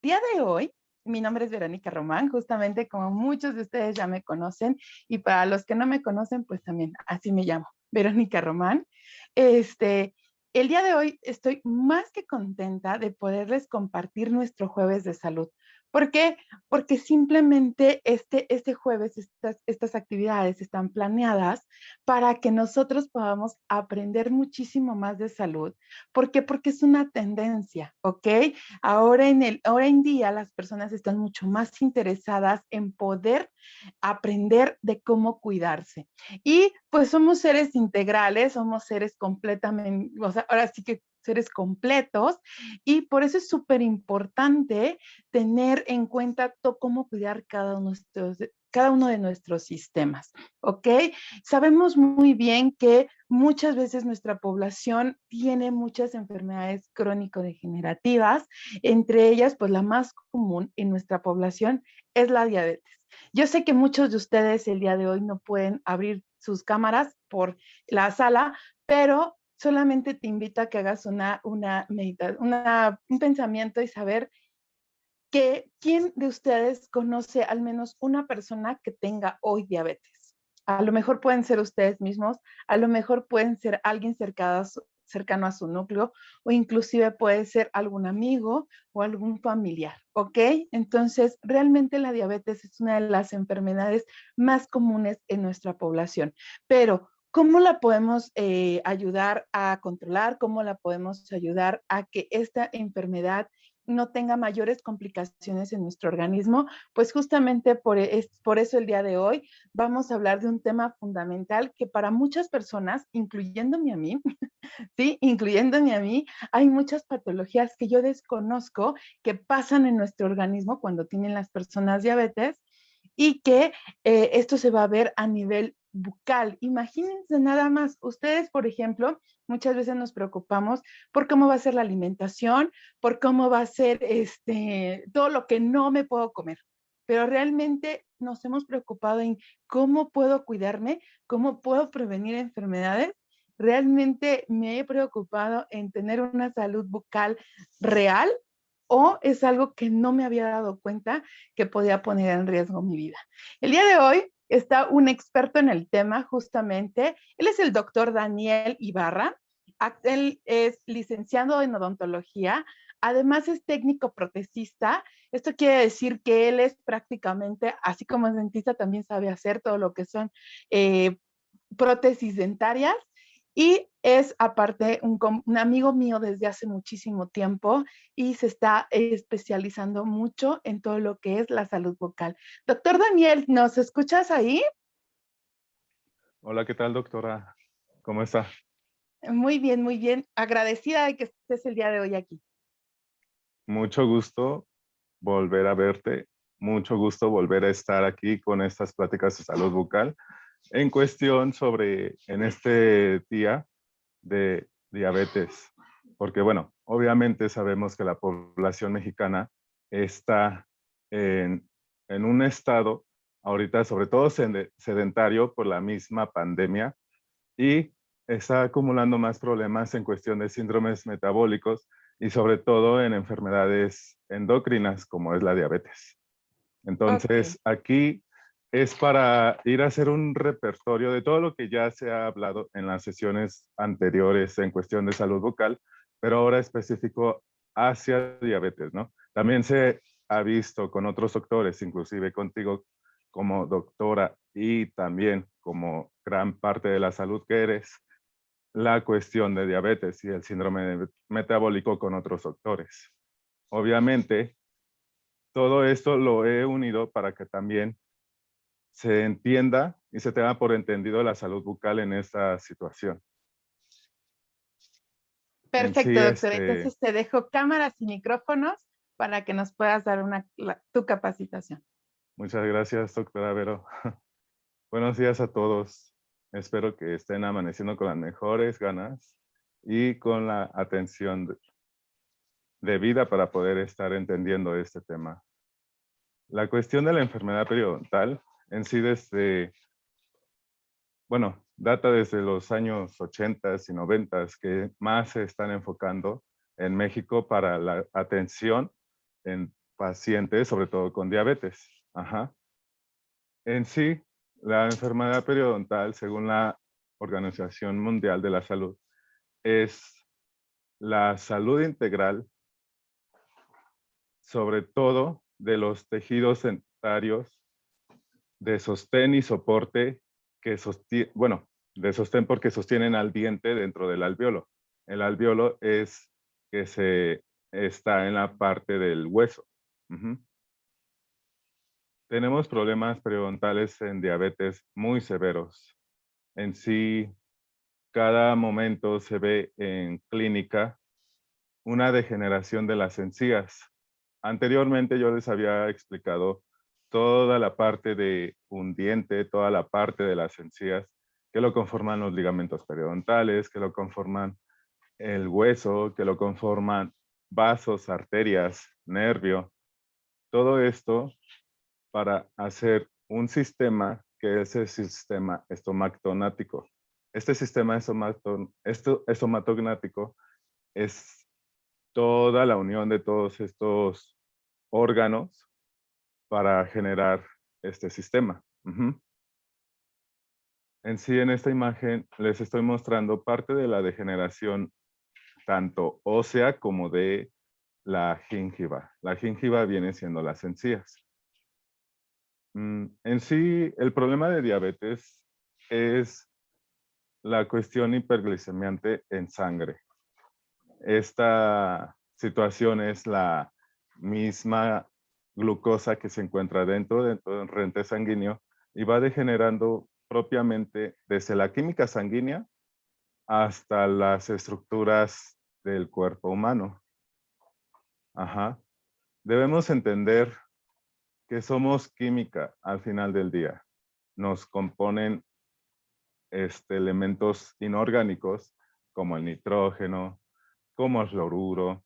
día de hoy, mi nombre es Verónica Román, justamente como muchos de ustedes ya me conocen, y para los que no me conocen, pues también así me llamo, Verónica Román. El día de hoy estoy más que contenta de poderles compartir nuestro jueves de salud. ¿Por qué? Porque simplemente este jueves estas actividades están planeadas para que nosotros podamos aprender muchísimo más de salud. ¿Por qué? Porque es una tendencia, ¿ok? Ahora en día las personas están mucho más interesadas en poder aprender de cómo cuidarse. Y pues somos seres integrales, somos seres completamente, o sea, ahora sí que seres completos, y por eso es súper importante tener en cuenta cómo cuidar cada uno de nuestros sistemas, ¿ok? Sabemos muy bien que muchas veces nuestra población tiene muchas enfermedades crónico-degenerativas, entre ellas, pues la más común en nuestra población es la diabetes. Yo sé que muchos de ustedes el día de hoy no pueden abrir sus cámaras por la sala, pero solamente te invito a que hagas un pensamiento y saber que quién de ustedes conoce al menos una persona que tenga hoy diabetes. A lo mejor pueden ser ustedes mismos, a lo mejor pueden ser alguien cercano a su núcleo, o inclusive puede ser algún amigo o algún familiar, ¿ok? Entonces, realmente la diabetes es una de las enfermedades más comunes en nuestra población, pero ¿cómo la podemos ayudar a controlar? ¿Cómo la podemos ayudar a que esta enfermedad no tenga mayores complicaciones en nuestro organismo? Pues justamente por eso el día de hoy vamos a hablar de un tema fundamental que para muchas personas, incluyéndome a mí, ¿sí? Incluyéndome a mí, hay muchas patologías que yo desconozco que pasan en nuestro organismo cuando tienen las personas diabetes, y que esto se va a ver a nivel bucal. Imagínense nada más, ustedes, por ejemplo, muchas veces nos preocupamos por cómo va a ser la alimentación, por cómo va a ser todo lo que no me puedo comer, pero realmente nos hemos preocupado en cómo puedo cuidarme, cómo puedo prevenir enfermedades. Realmente me he preocupado en tener una salud bucal real, o es algo que no me había dado cuenta que podía poner en riesgo mi vida. El día de hoy está un experto en el tema, justamente. Él es el doctor Daniel Ibarra. Él es licenciado en odontología. Además es técnico protecista. Esto quiere decir que él es prácticamente, así como es dentista, también sabe hacer todo lo que son eh, prótesis dentarias, y es aparte un amigo mío desde hace muchísimo tiempo, y se está especializando mucho en todo lo que es la salud bucal. Doctor Daniel, ¿nos escuchas ahí? Hola, ¿qué tal, doctora? ¿Cómo está? Muy bien, muy bien. Agradecida de que estés el día de hoy aquí. Mucho gusto volver a verte, mucho gusto volver a estar aquí con estas pláticas de salud bucal en cuestión sobre, en este día de diabetes, porque bueno, obviamente sabemos que la población mexicana está en, en un estado ahorita, sobre todo sedentario por la misma pandemia, y está acumulando más problemas en cuestión de síndromes metabólicos y sobre todo en enfermedades endocrinas como es la diabetes. Ok. Entonces, aquí es para ir a hacer un repertorio de todo lo que ya se ha hablado en las sesiones anteriores en cuestión de salud bucal, pero ahora específico hacia diabetes, ¿no? También se ha visto con otros doctores, inclusive contigo como doctora y también como gran parte de la salud que eres, la cuestión de diabetes y el síndrome metabólico con otros doctores. Obviamente, todo esto lo he unido para que también se entienda y se tenga por entendido la salud bucal en esta situación. En sí, Perfecto, doctor. Entonces te dejo cámaras y micrófonos para que nos puedas dar tu capacitación. muchas gracias, doctora Vero. Buenos días a todos. Espero que estén amaneciendo con las mejores ganas y con la atención debida para poder estar entendiendo este tema. La cuestión de la enfermedad periodontal en sí data desde los años 80 y 90 que más se están enfocando en México para la atención en pacientes, sobre todo con diabetes. Ajá. En sí, la enfermedad periodontal, según la Organización Mundial de la Salud, es la salud integral, sobre todo de los tejidos dentarios de sostén y soporte que sostiene, bueno, de sostén porque sostienen al diente dentro del alveolo. El alveolo es que está en la parte del hueso. Ujú. Tenemos problemas periodontales en diabetes muy severos. En sí, cada momento se ve en clínica una degeneración de las encías. Anteriormente yo les había explicado toda la parte de un diente, toda la parte de las encías, que lo conforman los ligamentos periodontales, que lo conforman el hueso, que lo conforman vasos, arterias, nervio. Todo esto para hacer un sistema que es el sistema estomacognático. Este sistema estomatognático es toda la unión de todos estos órganos para generar este sistema. Ujú. En sí, en esta imagen les estoy mostrando parte de la degeneración tanto ósea como de la gingiva. La gingiva viene siendo las encías. En sí, el problema de diabetes es la cuestión hiperglicemiante en sangre. Esta situación es la misma glucosa que se encuentra dentro del torrente sanguíneo y va degenerando propiamente desde la química sanguínea hasta las estructuras del cuerpo humano. Ajá. Debemos entender que somos química al final del día. Nos componen elementos inorgánicos como el nitrógeno, como el fluoruro,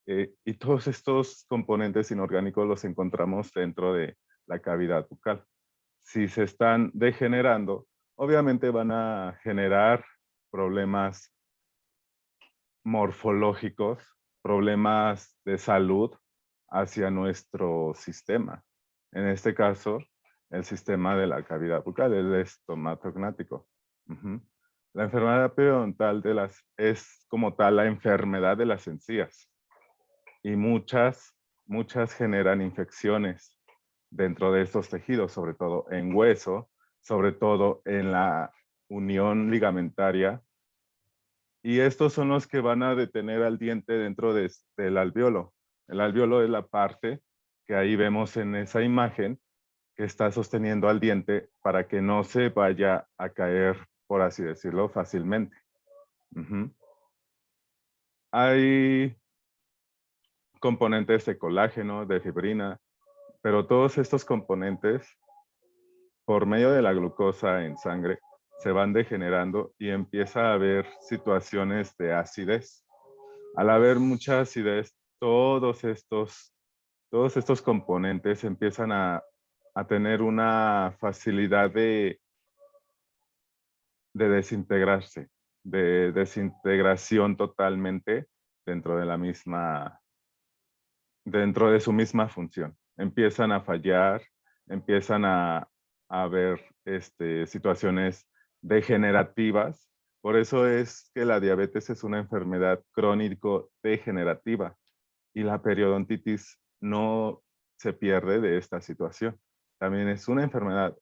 y todos estos componentes inorgánicos los encontramos dentro de la cavidad bucal. Si se están degenerando, obviamente van a generar problemas morfológicos, problemas de salud hacia nuestro sistema. En este caso, el sistema de la cavidad bucal, el estomatognático. Ujú. La enfermedad periodontal es como tal la enfermedad de las encías. Y muchas generan infecciones dentro de estos tejidos, sobre todo en hueso, sobre todo en la unión ligamentaria. Y estos son los que van a detener al diente dentro del alveolo. El alveolo es la parte que ahí vemos en esa imagen que está sosteniendo al diente para que no se vaya a caer, por así decirlo, fácilmente. Ujú. Hay componentes de colágeno, de fibrina, pero todos estos componentes, por medio de la glucosa en sangre, se van degenerando y empieza a haber situaciones de acidez. Al haber mucha acidez, todos estos componentes empiezan a tener una facilidad de desintegrarse, de desintegración totalmente dentro de dentro de su misma función. Empiezan a fallar, empiezan a haber situaciones degenerativas. Por eso es que la diabetes es una enfermedad crónico-degenerativa y la periodontitis no se pierde de esta situación. También es una enfermedad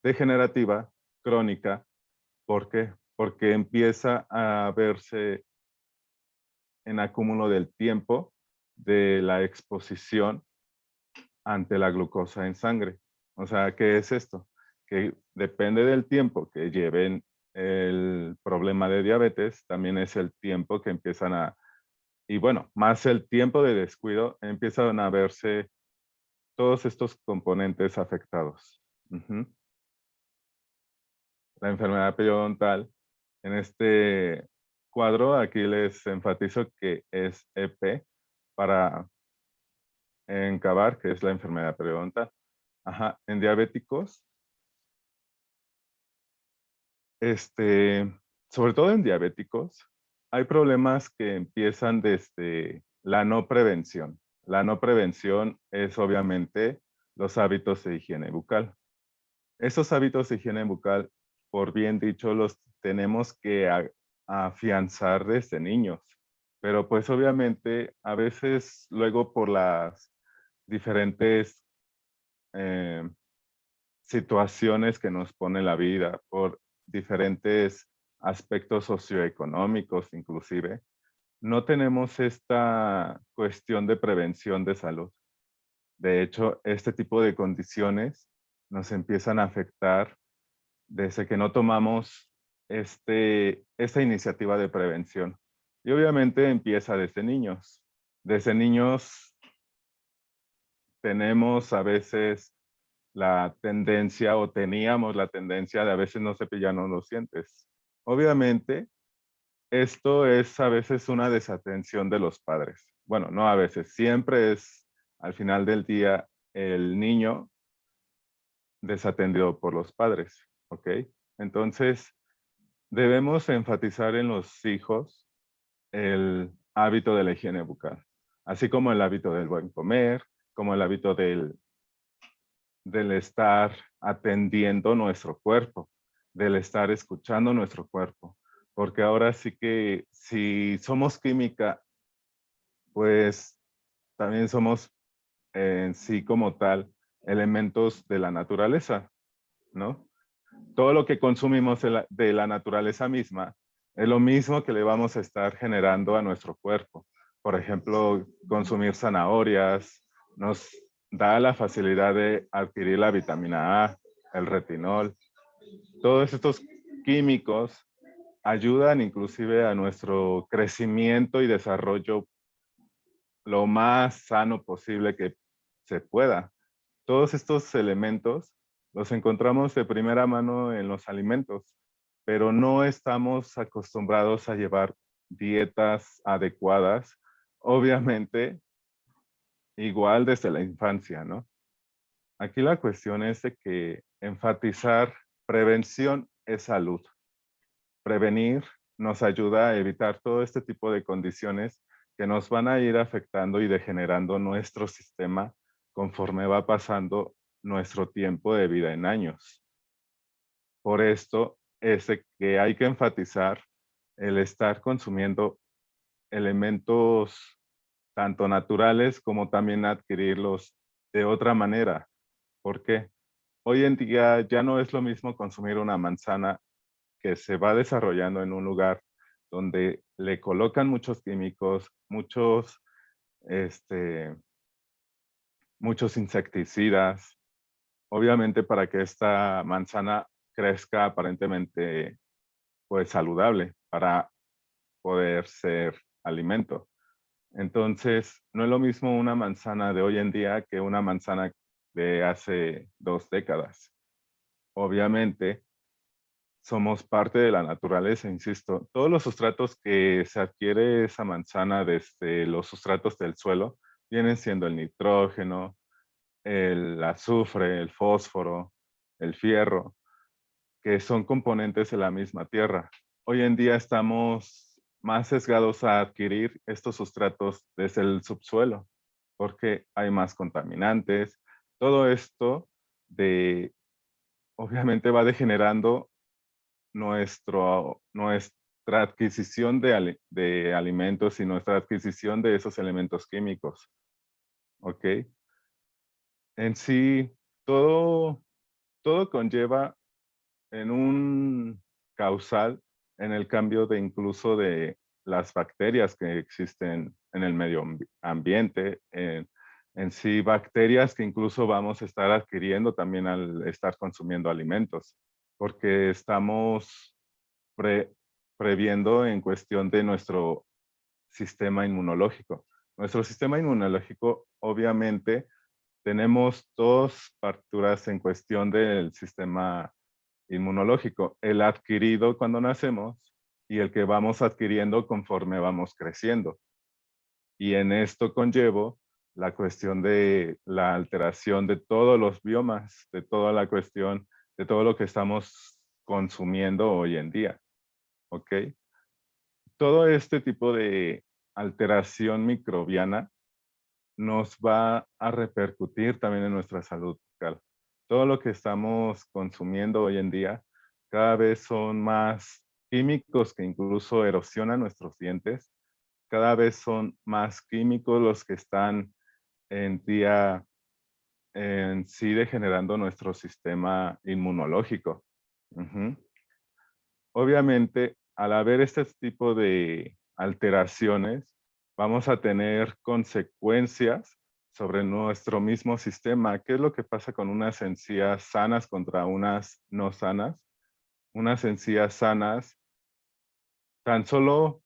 degenerativa crónica. ¿Por qué? Porque empieza a verse en acúmulo del tiempo de la exposición ante la glucosa en sangre. O sea, ¿qué es esto? Que depende del tiempo que lleven el problema de diabetes, también es el tiempo que empiezan y bueno, más el tiempo de descuido, empiezan a verse todos estos componentes afectados. Ujú. La enfermedad periodontal, en este cuadro, aquí les enfatizo que es EP para encabar, que es la enfermedad periodontal. Ajá, en diabéticos, sobre todo en diabéticos, hay problemas que empiezan desde la no prevención. La no prevención es obviamente los hábitos de higiene bucal. Esos hábitos de higiene bucal, por bien dicho, los tenemos que afianzar desde niños. Pero pues obviamente a veces luego por las diferentes eh, situaciones que nos pone la vida, por diferentes aspectos socioeconómicos inclusive, no tenemos esta cuestión de prevención de salud. De hecho, este tipo de condiciones nos empiezan a afectar desde que no tomamos esta iniciativa de prevención. Y obviamente empieza desde niños. Desde niños tenemos a veces la tendencia o teníamos la tendencia de a veces no cepillarnos los dientes. Obviamente, esto es a veces una desatención de los padres. Bueno, no a veces, siempre es al final del día el niño desatendido por los padres, ¿ok? Entonces, debemos enfatizar en los hijos el hábito de la higiene bucal, así como el hábito del buen comer, como el hábito del estar atendiendo nuestro cuerpo, del estar escuchando nuestro cuerpo. Porque ahora sí que si somos química, pues también somos en sí como tal elementos de la naturaleza, ¿no? Todo lo que consumimos de la naturaleza misma es lo mismo que le vamos a estar generando a nuestro cuerpo. Por ejemplo, consumir zanahorias nos da la facilidad de adquirir la vitamina A, el retinol. Todos estos químicos ayudan inclusive a nuestro crecimiento y desarrollo lo más sano posible que se pueda. Todos estos elementos los encontramos de primera mano en los alimentos, pero no estamos acostumbrados a llevar dietas adecuadas, obviamente igual desde la infancia, ¿no? Aquí la cuestión es de que enfatizar prevención es salud. Prevenir nos ayuda a evitar todo este tipo de condiciones que nos van a ir afectando y degenerando nuestro sistema conforme va pasando nuestro tiempo de vida en años. Por esto es que hay que enfatizar el estar consumiendo elementos tanto naturales como también adquirirlos de otra manera. ¿Por qué? Hoy en día ya no es lo mismo consumir una manzana que se va desarrollando en un lugar donde le colocan muchos químicos, este, muchos insecticidas, obviamente para que esta manzana crezca aparentemente pues saludable para poder ser alimento. Entonces, no es lo mismo una manzana de hoy en día que una manzana de hace 2 décadas. Obviamente, somos parte de la naturaleza, insisto. Todos los sustratos que se adquiere esa manzana desde los sustratos del suelo vienen siendo el nitrógeno, el azufre, el fósforo, el fierro, que son componentes de la misma tierra. Hoy en día estamos más sesgados a adquirir estos sustratos desde el subsuelo, porque hay más contaminantes. Todo esto obviamente va degenerando nuestra adquisición de alimentos y nuestra adquisición de esos elementos químicos, ¿ok? En sí, todo, todo conlleva en un causal en el cambio de incluso de las bacterias que existen en el medio ambiente, en sí bacterias que incluso vamos a estar adquiriendo también al estar consumiendo alimentos, porque estamos pre- previendo en cuestión de nuestro sistema inmunológico. Nuestro sistema inmunológico, obviamente, tenemos dos partituras en cuestión del sistema inmunológico, el adquirido cuando nacemos y el que vamos adquiriendo conforme vamos creciendo. Y en esto conllevo la cuestión de la alteración de todos los biomas, de toda la cuestión, de todo lo que estamos consumiendo hoy en día. ¿Ok? Todo este tipo de alteración microbiana nos va a repercutir también en nuestra salud bucal. Todo lo que estamos consumiendo hoy en día cada vez son más químicos que incluso erosionan nuestros dientes. Cada vez son más químicos los que están en día en sí degenerando nuestro sistema inmunológico. Ujú. Obviamente, al haber este tipo de alteraciones, vamos a tener consecuencias sobre nuestro mismo sistema. ¿Qué es lo que pasa con unas encías sanas contra unas no sanas? Unas encías sanas, tan solo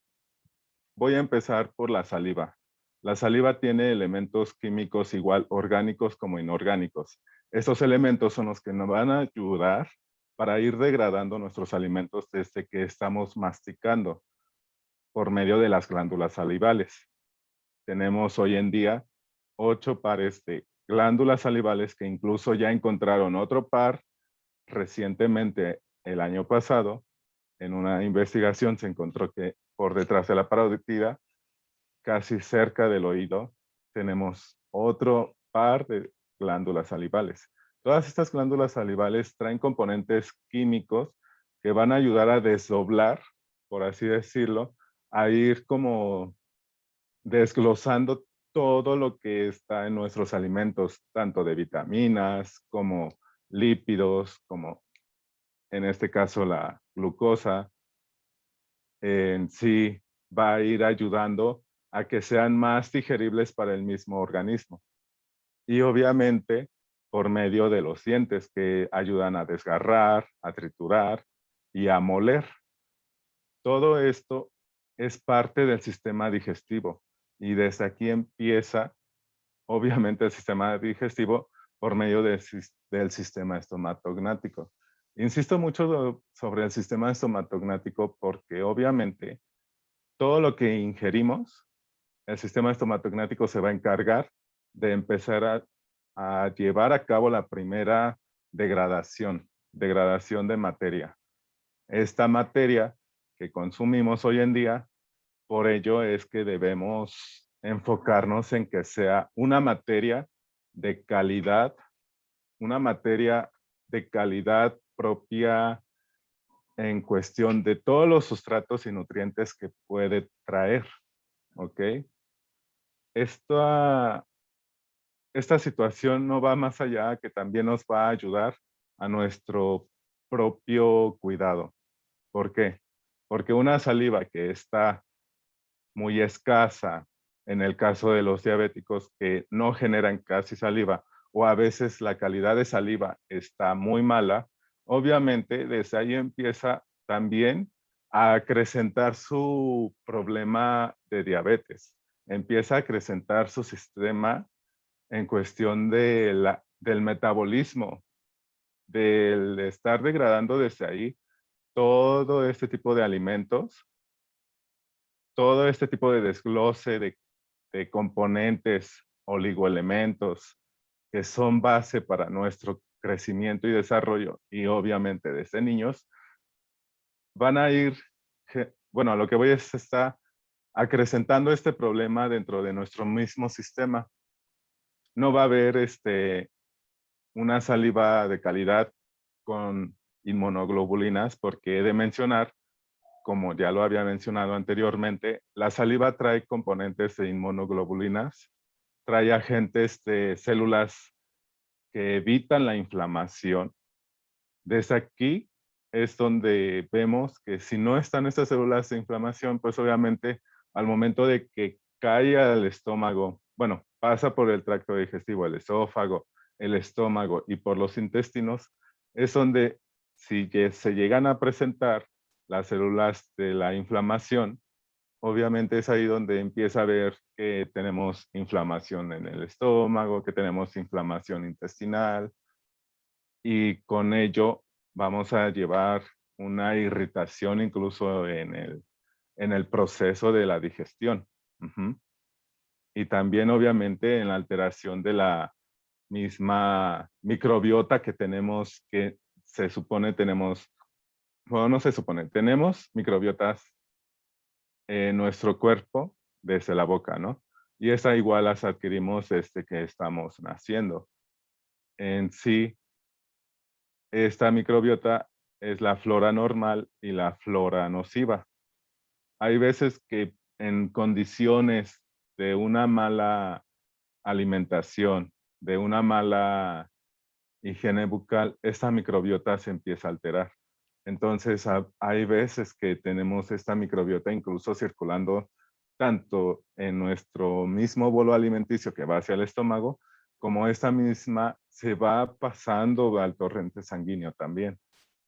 voy a empezar por la saliva. La saliva tiene elementos químicos igual orgánicos como inorgánicos. Estos elementos son los que nos van a ayudar para ir degradando nuestros alimentos desde que estamos masticando por medio de las glándulas salivales. Tenemos hoy en día 8 pares de glándulas salivales que incluso ya encontraron otro par recientemente el año pasado. En una investigación se encontró que por detrás de la parótida, casi cerca del oído, tenemos otro par de glándulas salivales. Todas estas glándulas salivales traen componentes químicos que van a ayudar a desdoblar, por así decirlo, a ir como desglosando todo lo que está en nuestros alimentos, tanto de vitaminas como lípidos, como en este caso la glucosa, en sí va a ir ayudando a que sean más digeribles para el mismo organismo. Y obviamente por medio de los dientes que ayudan a desgarrar, a triturar y a moler. Todo esto es parte del sistema digestivo y desde aquí empieza obviamente el sistema digestivo por medio del sistema estomatognático. Insisto mucho sobre el sistema estomatognático porque obviamente todo lo que ingerimos, el sistema estomatognático se va a encargar de empezar a llevar a cabo la primera degradación de materia. Esta materia que consumimos hoy en día, por ello es que debemos enfocarnos en que sea una materia de calidad, una materia de calidad propia en cuestión de todos los sustratos y nutrientes que puede traer, ¿ok? Esta, esta situación no va más allá, que también nos va a ayudar a nuestro propio cuidado. ¿Por qué? Porque una saliva que está muy escasa, en el caso de los diabéticos que no generan casi saliva, o a veces la calidad de saliva está muy mala, obviamente desde ahí empieza también a acrecentar su problema de diabetes. Empieza a acrecentar su sistema en cuestión del metabolismo, del estar degradando desde ahí todo este tipo de alimentos, todo este tipo de desglose de componentes, oligoelementos, que son base para nuestro crecimiento y desarrollo, y obviamente desde niños, van a ir, bueno, lo que voy es está acrecentando este problema dentro de nuestro mismo sistema. No va a haber una saliva de calidad con inmunoglobulinas, porque he de mencionar, como ya lo había mencionado anteriormente, la saliva trae componentes de inmunoglobulinas, trae agentes de células que evitan la inflamación. Desde aquí es donde vemos que si no están estas células de inflamación, pues obviamente al momento de que cae al estómago, bueno, pasa por el tracto digestivo, el esófago, el estómago y por los intestinos, es donde si se llegan a presentar las células de la inflamación, obviamente es ahí donde empieza a ver que tenemos inflamación en el estómago, que tenemos inflamación intestinal, y con ello vamos a llevar una irritación incluso en el proceso de la digestión. Ujú. Y también obviamente en la alteración de la misma microbiota que tenemos, que se supone tenemos, bueno, no se supone, tenemos microbiotas en nuestro cuerpo desde la boca, ¿no? y esta igual las adquirimos desde que estamos naciendo. En sí, esta microbiota es la flora normal y la flora nociva. Hay veces que en condiciones de una mala alimentación, de una mala higiene bucal, esta microbiota se empieza a alterar. Entonces, hay veces que tenemos esta microbiota incluso circulando tanto en nuestro mismo bolo alimenticio que va hacia el estómago, como esta misma se va pasando al torrente sanguíneo también.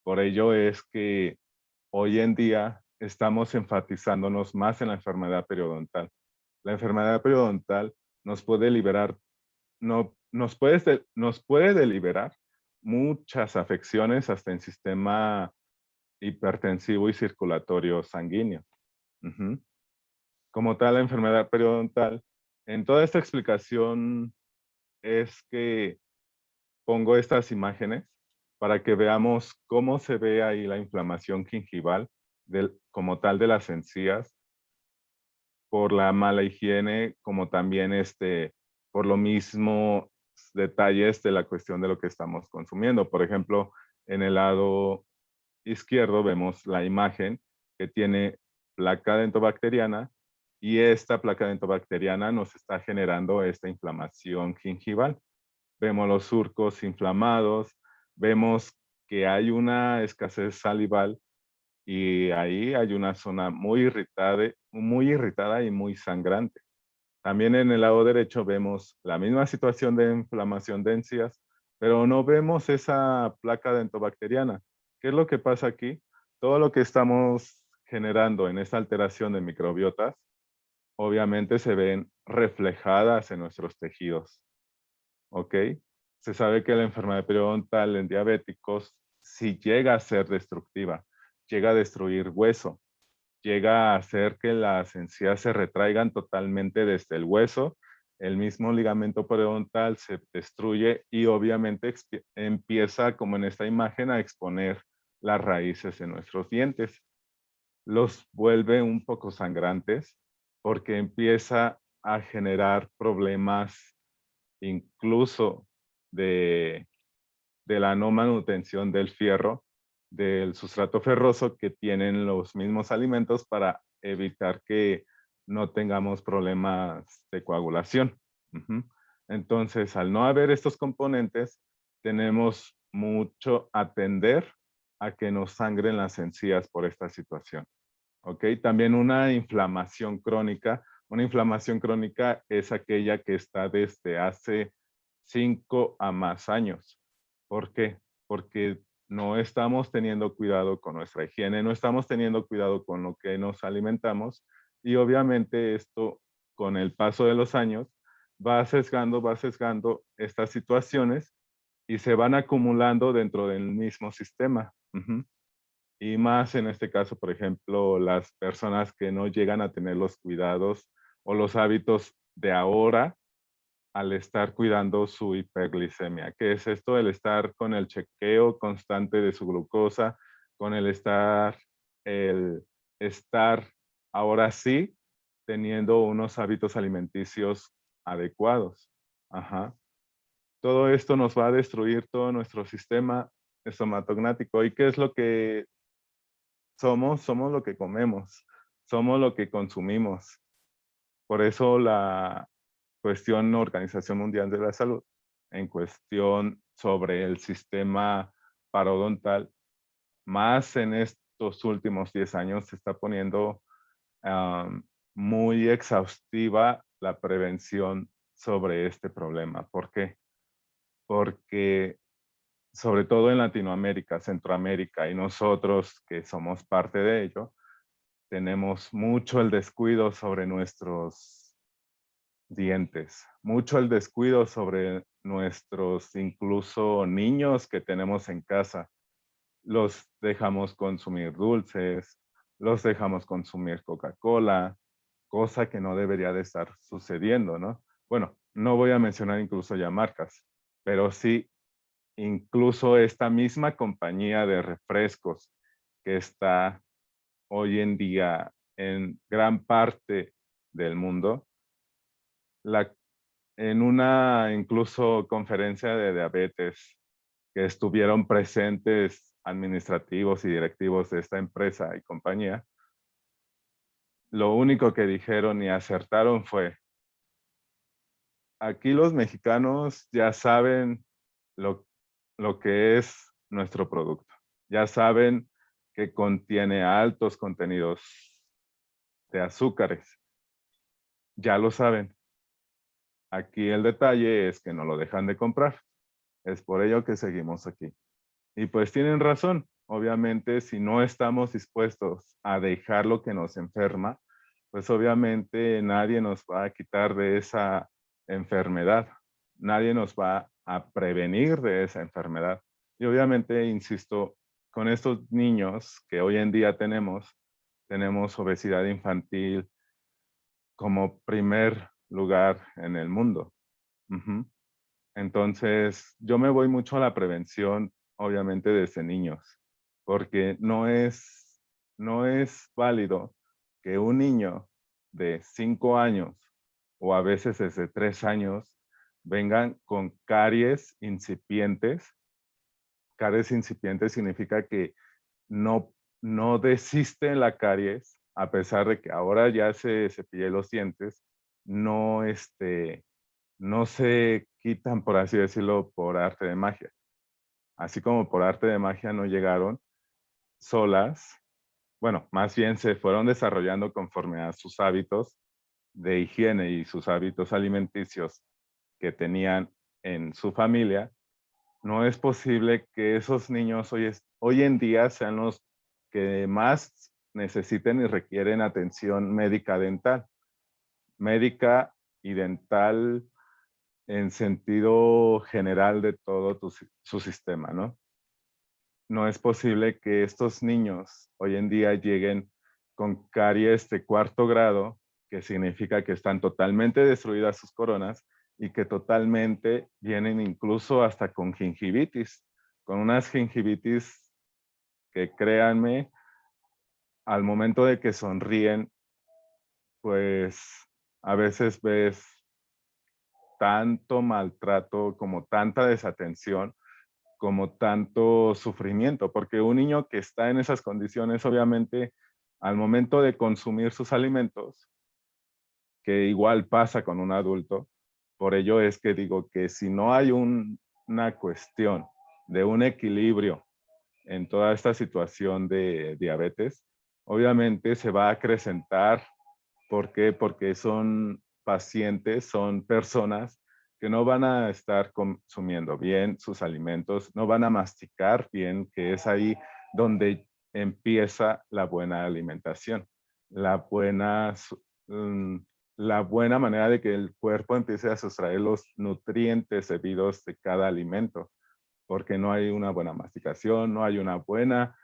Por ello es que hoy en día estamos enfatizándonos más en la enfermedad periodontal. La enfermedad periodontal nos puede liberar, no, nos puede deliberar muchas afecciones hasta en sistema hipertensivo y circulatorio sanguíneo. Ujú. Como tal, la enfermedad periodontal, en toda esta explicación es que pongo estas imágenes para que veamos cómo se ve ahí la inflamación gingival como tal de las encías por la mala higiene, como también por lo mismo detalles de la cuestión de lo que estamos consumiendo. Por ejemplo, en el lado izquierdo vemos la imagen que tiene placa dentobacteriana y esta placa dentobacteriana nos está generando esta inflamación gingival. Vemos los surcos inflamados, vemos que hay una escasez salival y ahí hay una zona muy irritada y muy sangrante. También en el lado derecho vemos la misma situación de inflamación de encías, pero no vemos esa placa dentobacteriana. ¿Qué es lo que pasa aquí? Todo lo que estamos generando en esta alteración de microbiotas, obviamente se ven reflejadas en nuestros tejidos. ¿Ok? Se sabe que la enfermedad periodontal en diabéticos si llega a ser destructiva, llega a destruir hueso, llega a hacer que las encías se retraigan totalmente desde el hueso, el mismo ligamento periodontal se destruye y obviamente empieza, como en esta imagen, a exponer las raíces de nuestros dientes. Los vuelve un poco sangrantes porque empieza a generar problemas incluso de, de la no manutención del fierro, del sustrato ferroso que tienen los mismos alimentos para evitar que no tengamos problemas de coagulación. Ujú. Entonces, al no haber estos componentes, tenemos mucho atender a que nos sangren las encías por esta situación. ¿Ok? También una inflamación crónica. Una inflamación crónica es aquella que está desde hace 5 a más años. ¿Por qué? Porque no estamos teniendo cuidado con nuestra higiene, no estamos teniendo cuidado con lo que nos alimentamos y obviamente esto con el paso de los años va sesgando estas situaciones y se van acumulando dentro del mismo sistema. Ujú. Y más en este caso, por ejemplo, las personas que no llegan a tener los cuidados o los hábitos de ahora al estar cuidando su hiperglicemia. ¿Qué es esto? El estar con el chequeo constante de su glucosa, con el estar ahora sí teniendo unos hábitos alimenticios adecuados. Ajá. Todo esto nos va a destruir todo nuestro sistema estomatognático. ¿Y qué es lo que somos? Somos lo que comemos, somos lo que consumimos. Por eso la Organización Mundial de la Salud, en cuestión sobre el sistema parodontal, más en estos últimos 10 años se está poniendo muy exhaustiva la prevención sobre este problema. ¿Por qué? Porque sobre todo en Latinoamérica, Centroamérica y nosotros que somos parte de ello, tenemos mucho el descuido sobre nuestros dientes, mucho el descuido sobre nuestros incluso niños que tenemos en casa. Los dejamos consumir dulces, los dejamos consumir Coca-Cola, cosa que no debería de estar sucediendo, ¿no? Bueno, no voy a mencionar incluso ya marcas, pero sí incluso esta misma compañía de refrescos que está hoy en día en gran parte del mundo, la, en una incluso conferencia de diabetes que estuvieron presentes administrativos y directivos de esta empresa y compañía, lo único que dijeron y acertaron fue: aquí los mexicanos ya saben lo, lo que es nuestro producto. Ya saben que contiene altos contenidos de azúcares. Ya lo saben. Aquí el detalle es que no lo dejan de comprar. Es por ello que seguimos aquí. Y pues tienen razón. Obviamente, si no estamos dispuestos a dejar lo que nos enferma, pues obviamente nadie nos va a quitar de esa enfermedad. Nadie nos va a prevenir de esa enfermedad. Y obviamente, insisto, con estos niños que hoy en día tenemos obesidad infantil como primer lugar en el mundo. Ujú. Entonces, yo me voy mucho a la prevención, obviamente, desde niños, porque no es válido que un niño de 5 años o a veces desde 3 años vengan con caries incipientes. Caries incipientes significa que no, no desiste en la caries, a pesar de que ahora ya se cepille los dientes, no, no se quitan, por así decirlo, por arte de magia. Así como por arte de magia no llegaron solas, bueno, más bien se fueron desarrollando conforme a sus hábitos de higiene y sus hábitos alimenticios que tenían en su familia. No es posible que esos niños hoy en día sean los que más necesiten y requieren atención médica dental. Médica y dental en sentido general de todo su sistema, ¿no? No es posible que estos niños hoy en día lleguen con caries de 4º grado, que significa que están totalmente destruidas sus coronas y que totalmente vienen incluso hasta con gingivitis, con unas gingivitis que, créanme, al momento de que sonríen, pues a veces ves tanto maltrato, como tanta desatención, como tanto sufrimiento, porque un niño que está en esas condiciones, obviamente, al momento de consumir sus alimentos, que igual pasa con un adulto, por ello es que digo que si no hay una cuestión de un equilibrio en toda esta situación de diabetes, obviamente se va a acrecentar. ¿Por qué? Porque son pacientes, son personas que no van a estar consumiendo bien sus alimentos, no van a masticar bien, que es ahí donde empieza la buena alimentación, la buena, mm, la buena manera de que el cuerpo empiece a sustraer los nutrientes debidos de cada alimento, porque no hay una buena masticación, no hay una buena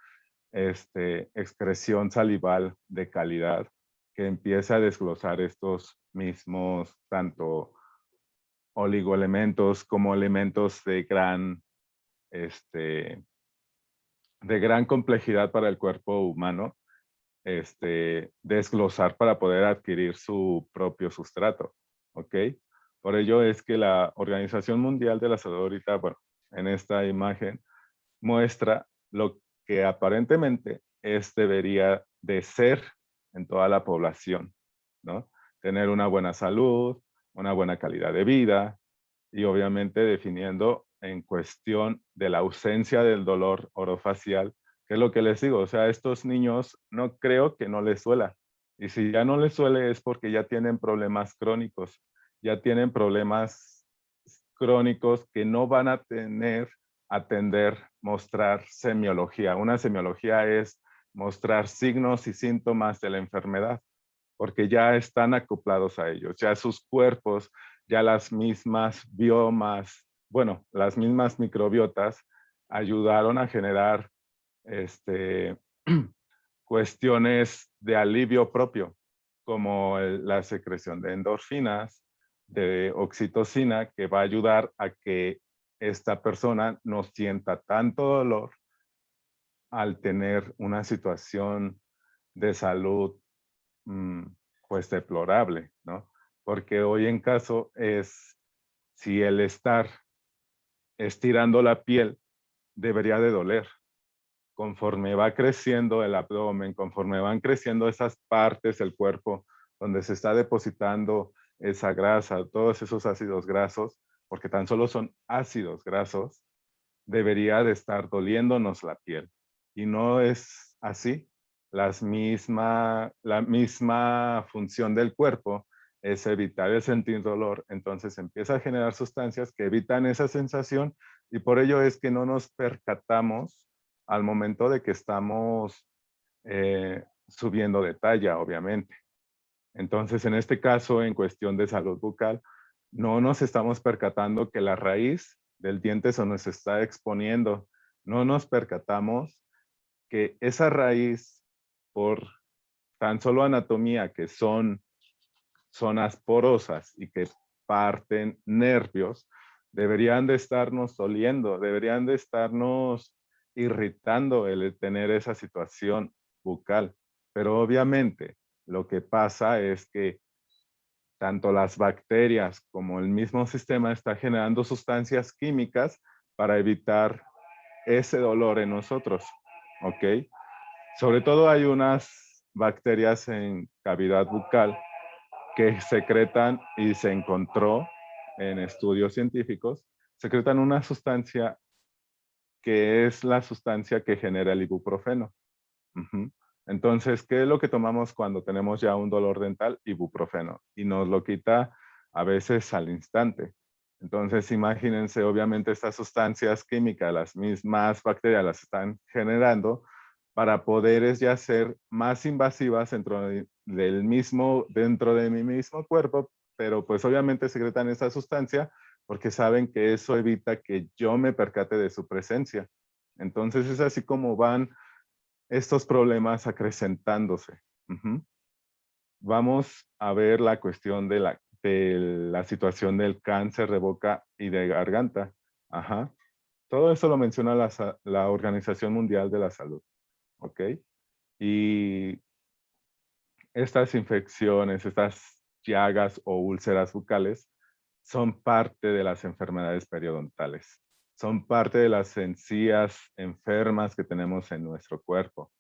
excreción salival de calidad que empieza a desglosar estos mismos tanto oligoelementos como elementos de gran complejidad para el cuerpo humano, desglosar para poder adquirir su propio sustrato, ¿ok? Por ello es que la Organización Mundial de la Salud ahorita, bueno, en esta imagen, muestra lo que aparentemente debería de ser en toda la población, ¿no? Tener una buena salud, una buena calidad de vida y obviamente definiendo en cuestión de la ausencia del dolor orofacial, que es lo que les digo, o sea, a estos niños no creo que no les duela. Y si ya no les duele es porque ya tienen problemas crónicos, ya tienen problemas crónicos que no van a atender, mostrar semiología. Una semiología es mostrar signos y síntomas de la enfermedad, porque ya están acoplados a ellos, ya sus cuerpos, ya las mismas biomas, bueno, las mismas microbiotas ayudaron a generar cuestiones de alivio propio, como la secreción de endorfinas, de oxitocina, que va a ayudar a que esta persona no sienta tanto dolor al tener una situación de salud pues deplorable, ¿no? porque hoy en caso es si el estar estirando la piel debería de doler. Conforme va creciendo el abdomen, conforme van creciendo esas partes del cuerpo donde se está depositando esa grasa, todos esos ácidos grasos, porque tan solo son ácidos grasos, debería de estar doliéndonos la piel. Y no es así. La misma función del cuerpo es evitar el sentir dolor. Entonces empieza a generar sustancias que evitan esa sensación y por ello es que no nos percatamos al momento de que estamos subiendo de talla, obviamente. Entonces, en este caso, en cuestión de salud bucal, no nos estamos percatando que la raíz del diente se nos está exponiendo. No nos percatamos que esa raíz, por tan solo anatomía, que son zonas porosas y que parten nervios, deberían de estarnos doliendo, deberían de estarnos irritando el tener esa situación bucal. Pero obviamente lo que pasa es que tanto las bacterias como el mismo sistema está generando sustancias químicas para evitar ese dolor en nosotros, ¿ok? Sobre todo hay unas bacterias en cavidad bucal que secretan y se encontró en estudios científicos, secretan una sustancia que es la sustancia que genera el ibuprofeno. Ujú. Entonces, ¿qué es lo que tomamos cuando tenemos ya un dolor dental? Ibuprofeno. Y nos lo quita a veces al instante. Entonces, imagínense, obviamente estas sustancias químicas, las mismas bacterias las están generando para poderes ya ser más invasivas dentro de mi mismo cuerpo, pero pues obviamente secretan esa sustancia porque saben que eso evita que yo me percate de su presencia. Entonces es así como van estos problemas acrecentándose. Ujú. Vamos a ver la cuestión de la situación del cáncer de boca y de garganta. Ajá. Todo eso lo menciona la Organización Mundial de la Salud. ¿Ok? Y estas infecciones, estas llagas o úlceras bucales son parte de las enfermedades periodontales. Son parte de las encías enfermas que tenemos en nuestro cuerpo.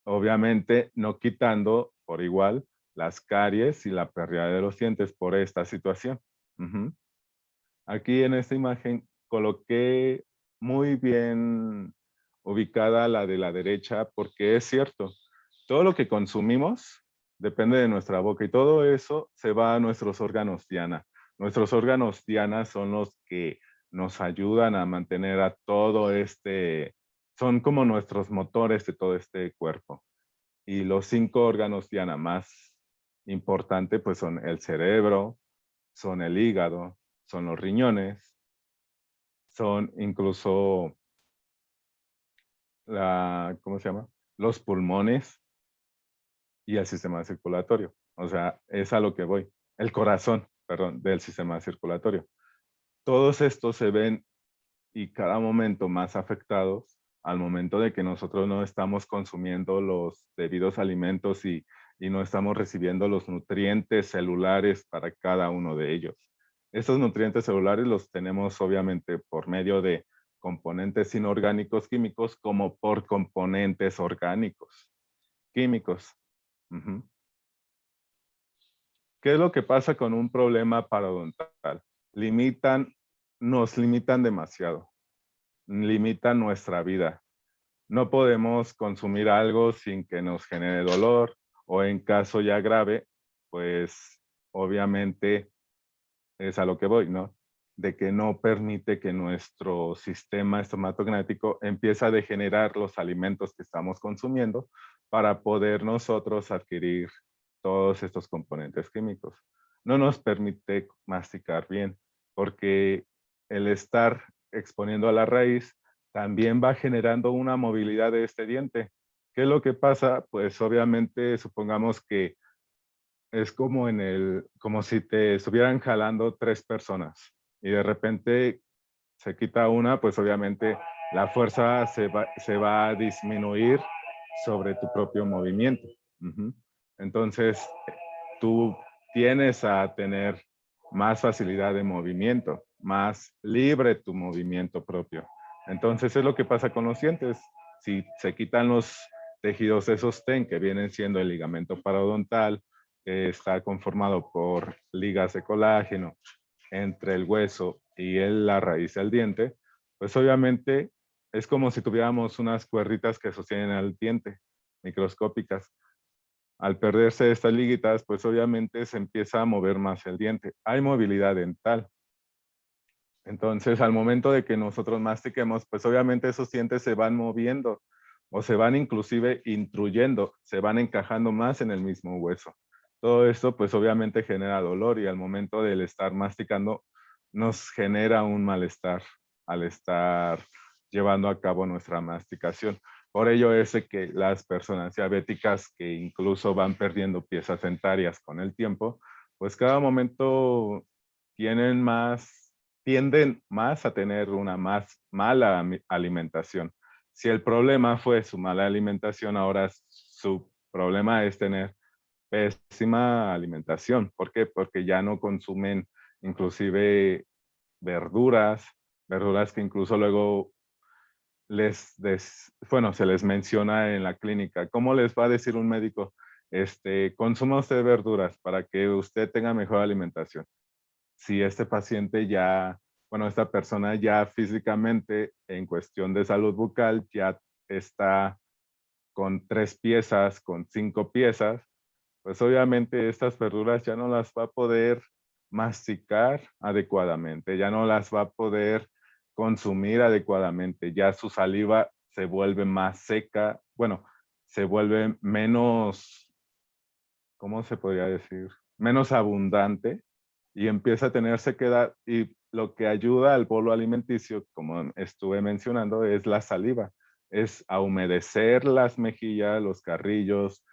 Obviamente no quitando por igual las caries y la pérdida de los dientes por esta situación. Ujú. Aquí en esta imagen coloqué muy bien ubicada la de la derecha porque es cierto, todo lo que consumimos depende de nuestra boca y todo eso se va a nuestros órganos diana. Nuestros órganos diana son los que nos ayudan a mantener a todo son como nuestros motores de todo este cuerpo. Y los 5 órganos diana más importantes pues son el cerebro, son el hígado, son los riñones, son incluso ¿cómo se llama? Los pulmones y el sistema circulatorio. O sea, es a lo que voy. El corazón, perdón, del sistema circulatorio. Todos estos se ven y cada momento más afectados al momento de que nosotros no estamos consumiendo los debidos alimentos y no estamos recibiendo los nutrientes celulares para cada uno de ellos. Estos nutrientes celulares los tenemos obviamente por medio de componentes inorgánicos químicos como por componentes orgánicos químicos. Ujú. ¿Qué es lo que pasa con un problema parodontal? Nos limitan demasiado, limitan nuestra vida. No podemos consumir algo sin que nos genere dolor o en caso ya grave, pues obviamente es a lo que voy, ¿no? De que no permite que nuestro sistema estomatognático empiece a degenerar los alimentos que estamos consumiendo para poder nosotros adquirir todos estos componentes químicos. No nos permite masticar bien porque el estar exponiendo a la raíz también va generando una movilidad de este diente. ¿Qué es lo que pasa? Pues obviamente supongamos que es como si te estuvieran jalando 3 personas y de repente se quita una, pues obviamente la fuerza se va a disminuir sobre tu propio movimiento. Ujú. Entonces, tú tienes a tener más facilidad de movimiento, más libre tu movimiento propio. Entonces es lo que pasa con los dientes. Si se quitan los tejidos de sostén, que vienen siendo el ligamento parodontal, que está conformado por ligas de colágeno entre el hueso y la raíz del diente, pues obviamente es como si tuviéramos unas cuerditas que sostienen al diente, microscópicas. Al perderse estas liguitas, pues obviamente se empieza a mover más el diente. Hay movilidad dental. Entonces, al momento de que nosotros mastiquemos, pues obviamente esos dientes se van moviendo o se van inclusive intruyendo, se van encajando más en el mismo hueso. Todo esto, pues obviamente genera dolor y al momento del estar masticando, nos genera un malestar al estar llevando a cabo nuestra masticación. Por ello es de que las personas diabéticas que incluso van perdiendo piezas dentarias con el tiempo, pues cada momento tienen tienden más a tener una más mala alimentación. Si el problema fue su mala alimentación, ahora su problema es tener pésima alimentación. ¿Por qué? Porque ya no consumen inclusive verduras, verduras que incluso luego bueno, se les menciona en la clínica. ¿Cómo les va a decir un médico? Consuma usted verduras para que usted tenga mejor alimentación. Si este paciente ya, bueno, esta persona ya físicamente en cuestión de salud bucal ya está con 3 piezas, con 5 piezas, pues obviamente estas verduras ya no las va a poder masticar adecuadamente, ya no las va a poder consumir adecuadamente, ya su saliva se vuelve más seca, bueno, se vuelve menos, ¿cómo se podría decir? Menos abundante y empieza a tener sequedad y lo que ayuda al bolo alimenticio, como estuve mencionando, es la saliva, es a humedecer las mejillas, los carrillos,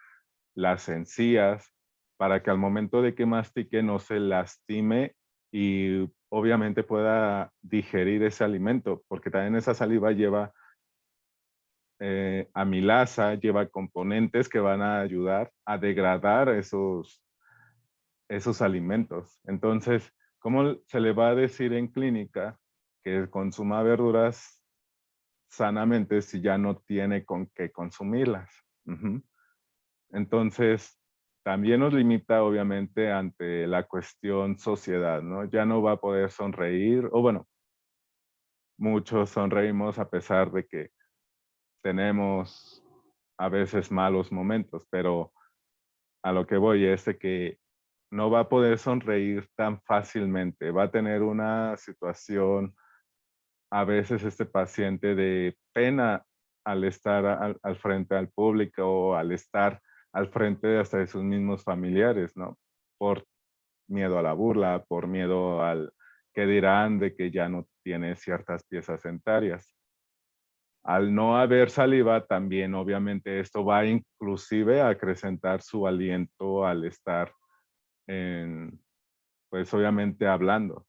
las encías, para que al momento de que mastique no se lastime y obviamente pueda digerir ese alimento, porque también esa saliva lleva amilasa, lleva componentes que van a ayudar a degradar esos alimentos. Entonces, ¿cómo se le va a decir en clínica que consuma verduras sanamente si ya no tiene con qué consumirlas? Ujú. Entonces, también nos limita obviamente ante la cuestión sociedad, ¿no? Ya no va a poder sonreír, o bueno, muchos sonreímos a pesar de que tenemos a veces malos momentos, pero a lo que voy es de que no va a poder sonreír tan fácilmente, va a tener una situación, a veces este paciente de pena al estar al frente al público o al estar al frente hasta de sus mismos familiares, ¿no? Por miedo a la burla, por miedo al que dirán de que ya no tiene ciertas piezas dentarias. Al no haber saliva, también obviamente esto va inclusive a acrecentar su aliento al estar en, pues obviamente hablando,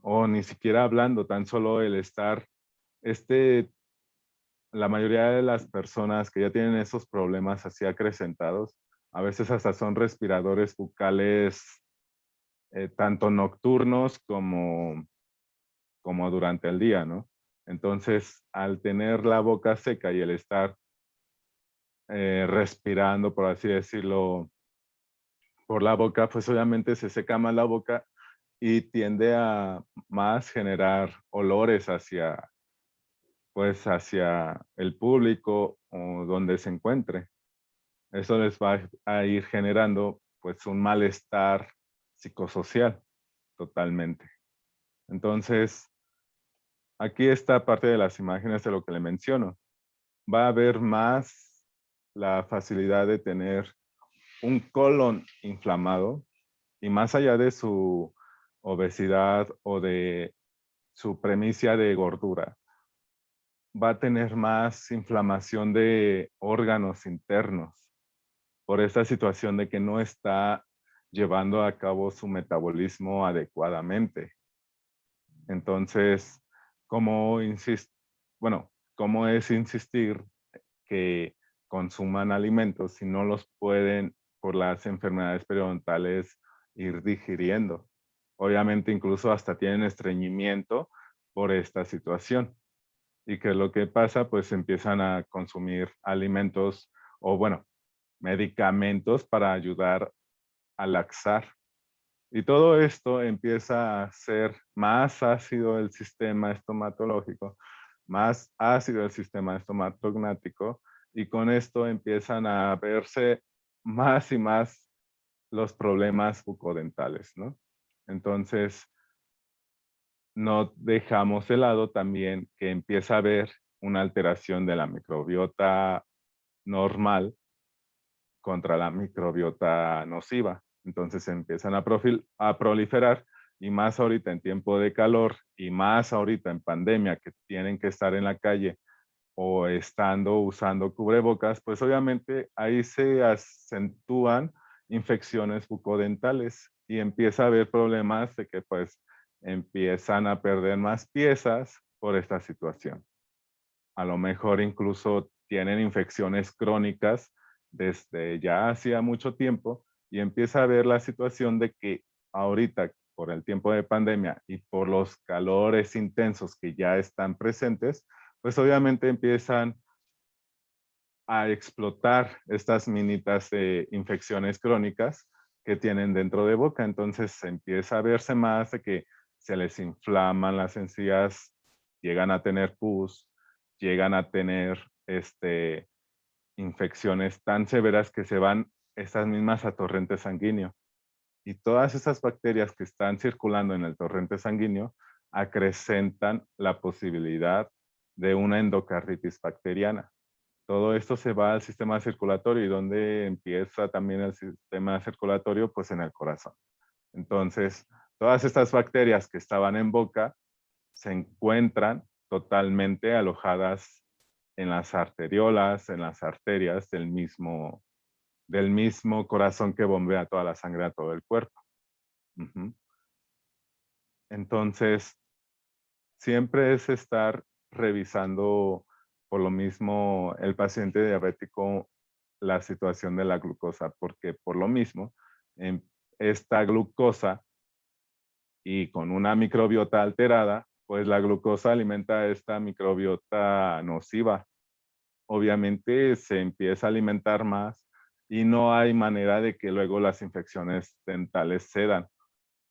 o ni siquiera hablando, tan solo el estar, este, la mayoría de las personas que ya tienen esos problemas así acrecentados, a veces hasta son respiradores bucales, tanto nocturnos como durante el día, ¿no? Entonces, al tener la boca seca y el estar respirando, por así decirlo, por la boca, pues obviamente se seca más la boca y tiende a más generar olores pues hacia el público o donde se encuentre. Eso les va a ir generando pues un malestar psicosocial totalmente. Entonces, aquí está parte de las imágenes de lo que le menciono. Va a haber más la facilidad de tener un colon inflamado y más allá de su obesidad o de su premisa de gordura, va a tener más inflamación de órganos internos por esta situación de que no está llevando a cabo su metabolismo adecuadamente. Entonces, ¿cómo bueno, cómo es insistir que consuman alimentos si no los pueden por las enfermedades periodontales ir digiriendo. Obviamente incluso hasta tienen estreñimiento por esta situación. ¿Y qué es lo que pasa? Pues empiezan a consumir alimentos o bueno, medicamentos para ayudar a laxar. Y todo esto empieza a ser más ácido el sistema estomatológico, más ácido el sistema estomatognático, y con esto empiezan a verse más y más los problemas bucodentales, ¿no? Entonces, no dejamos de lado también que empieza a haber una alteración de la microbiota normal contra la microbiota nociva. Entonces empiezan a proliferar, y más ahorita en tiempo de calor y más ahorita en pandemia que tienen que estar en la calle o estando usando cubrebocas, pues obviamente ahí se acentúan infecciones bucodentales y empieza a haber problemas de que pues empiezan a perder más piezas por esta situación. A lo mejor incluso tienen infecciones crónicas desde ya hacía mucho tiempo, y empieza a ver la situación de que ahorita, por el tiempo de pandemia y por los calores intensos que ya están presentes, pues obviamente empiezan a explotar estas minitas de infecciones crónicas que tienen dentro de boca. Entonces empieza a verse más de que se les inflaman las encías, llegan a tener pus, llegan a tener infecciones tan severas que se van estas mismas a torrente sanguíneo. Y todas esas bacterias que están circulando en el torrente sanguíneo acrecentan la posibilidad de una endocarditis bacteriana. Todo esto se va al sistema circulatorio, y donde empieza también el sistema circulatorio, pues en el corazón. Entonces, todas estas bacterias que estaban en boca se encuentran totalmente alojadas en las arteriolas, en las arterias del mismo corazón que bombea toda la sangre a todo el cuerpo. Ujú. Entonces, siempre es estar revisando, por lo mismo, el paciente diabético, la situación de la glucosa, porque por lo mismo, esta glucosa y con una microbiota alterada, pues la glucosa alimenta esta microbiota nociva. Obviamente se empieza a alimentar más y no hay manera de que luego las infecciones dentales cedan.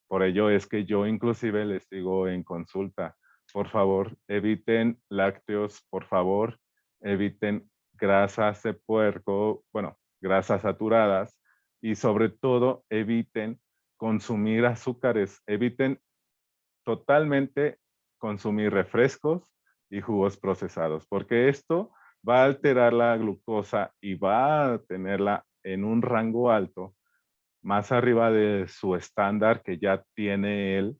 Por ello es que yo inclusive les digo en consulta, por favor, eviten lácteos, por favor, eviten grasas de puerco, bueno, grasas saturadas, y sobre todo eviten consumir azúcares, eviten totalmente consumir refrescos y jugos procesados, porque esto va a alterar la glucosa y va a tenerla en un rango alto, más arriba de su estándar que ya tiene él,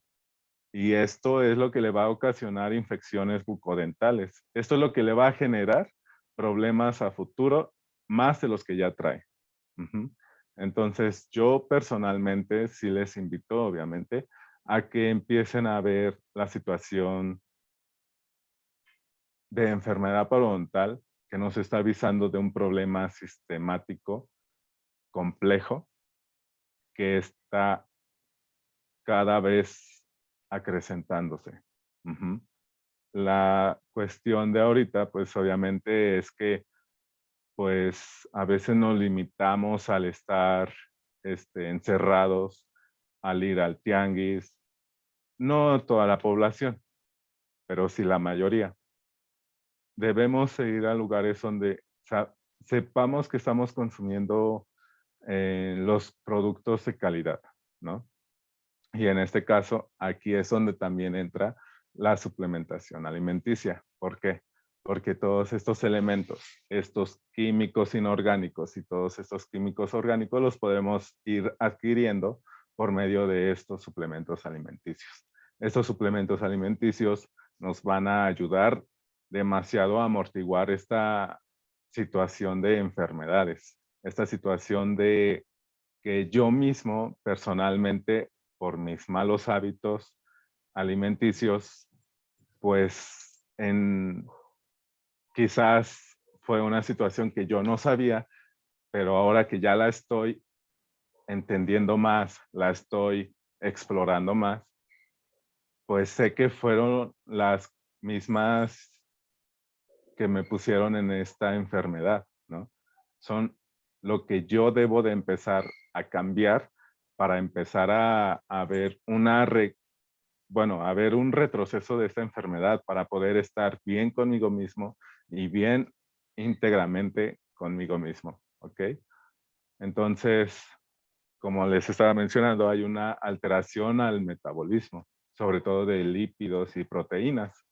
y esto es lo que le va a ocasionar infecciones bucodentales. Esto es lo que le va a generar problemas a futuro, más de los que ya trae. Ujú. Entonces, yo personalmente sí les invito, obviamente, a que empiecen a ver la situación de enfermedad parodontal que nos está avisando de un problema sistemático complejo que está cada vez acrecentándose. Ujú. La cuestión de ahorita, pues obviamente es que, pues a veces nos limitamos al estar encerrados, al ir al tianguis. No toda la población, pero sí la mayoría. Debemos ir a lugares donde sepamos que estamos consumiendo los productos de calidad, ¿no? Y en este caso, aquí es donde también entra la suplementación alimenticia. ¿Por qué? Porque todos estos elementos, estos químicos inorgánicos y todos estos químicos orgánicos los podemos ir adquiriendo por medio de estos suplementos alimenticios. Estos suplementos alimenticios nos van a ayudar demasiado a amortiguar esta situación de enfermedades, esta situación de que yo mismo personalmente, por mis malos hábitos alimenticios, pues quizás fue una situación que yo no sabía, pero ahora que ya la estoy entendiendo más, la estoy explorando más, pues sé que fueron las mismas que me pusieron en esta enfermedad, ¿no? Son lo que yo debo de empezar a cambiar para empezar a ver a ver un retroceso de esta enfermedad para poder estar bien conmigo mismo y bien íntegramente conmigo mismo, ¿ok? Entonces, como les estaba mencionando, hay una alteración al metabolismo, sobre todo de lípidos y proteínas.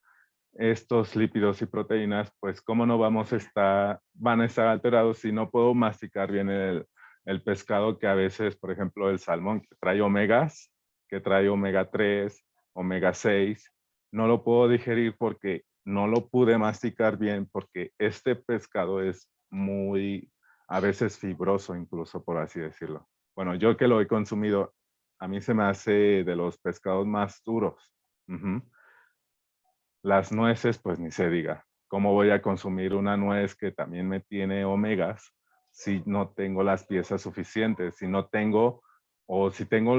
Estos lípidos y proteínas, pues, ¿cómo no van a estar alterados si no puedo masticar bien el pescado que a veces, por ejemplo, el salmón que trae omegas, que trae omega 3, omega 6, no lo puedo digerir porque no lo pude masticar bien porque este pescado es muy, a veces fibroso incluso, por así decirlo. Bueno, yo que lo he consumido, a mí se me hace de los pescados más duros. Ujú. Las nueces, pues ni se diga. ¿Cómo voy a consumir una nuez que también me tiene omegas si no tengo las piezas suficientes? Si no tengo, o si tengo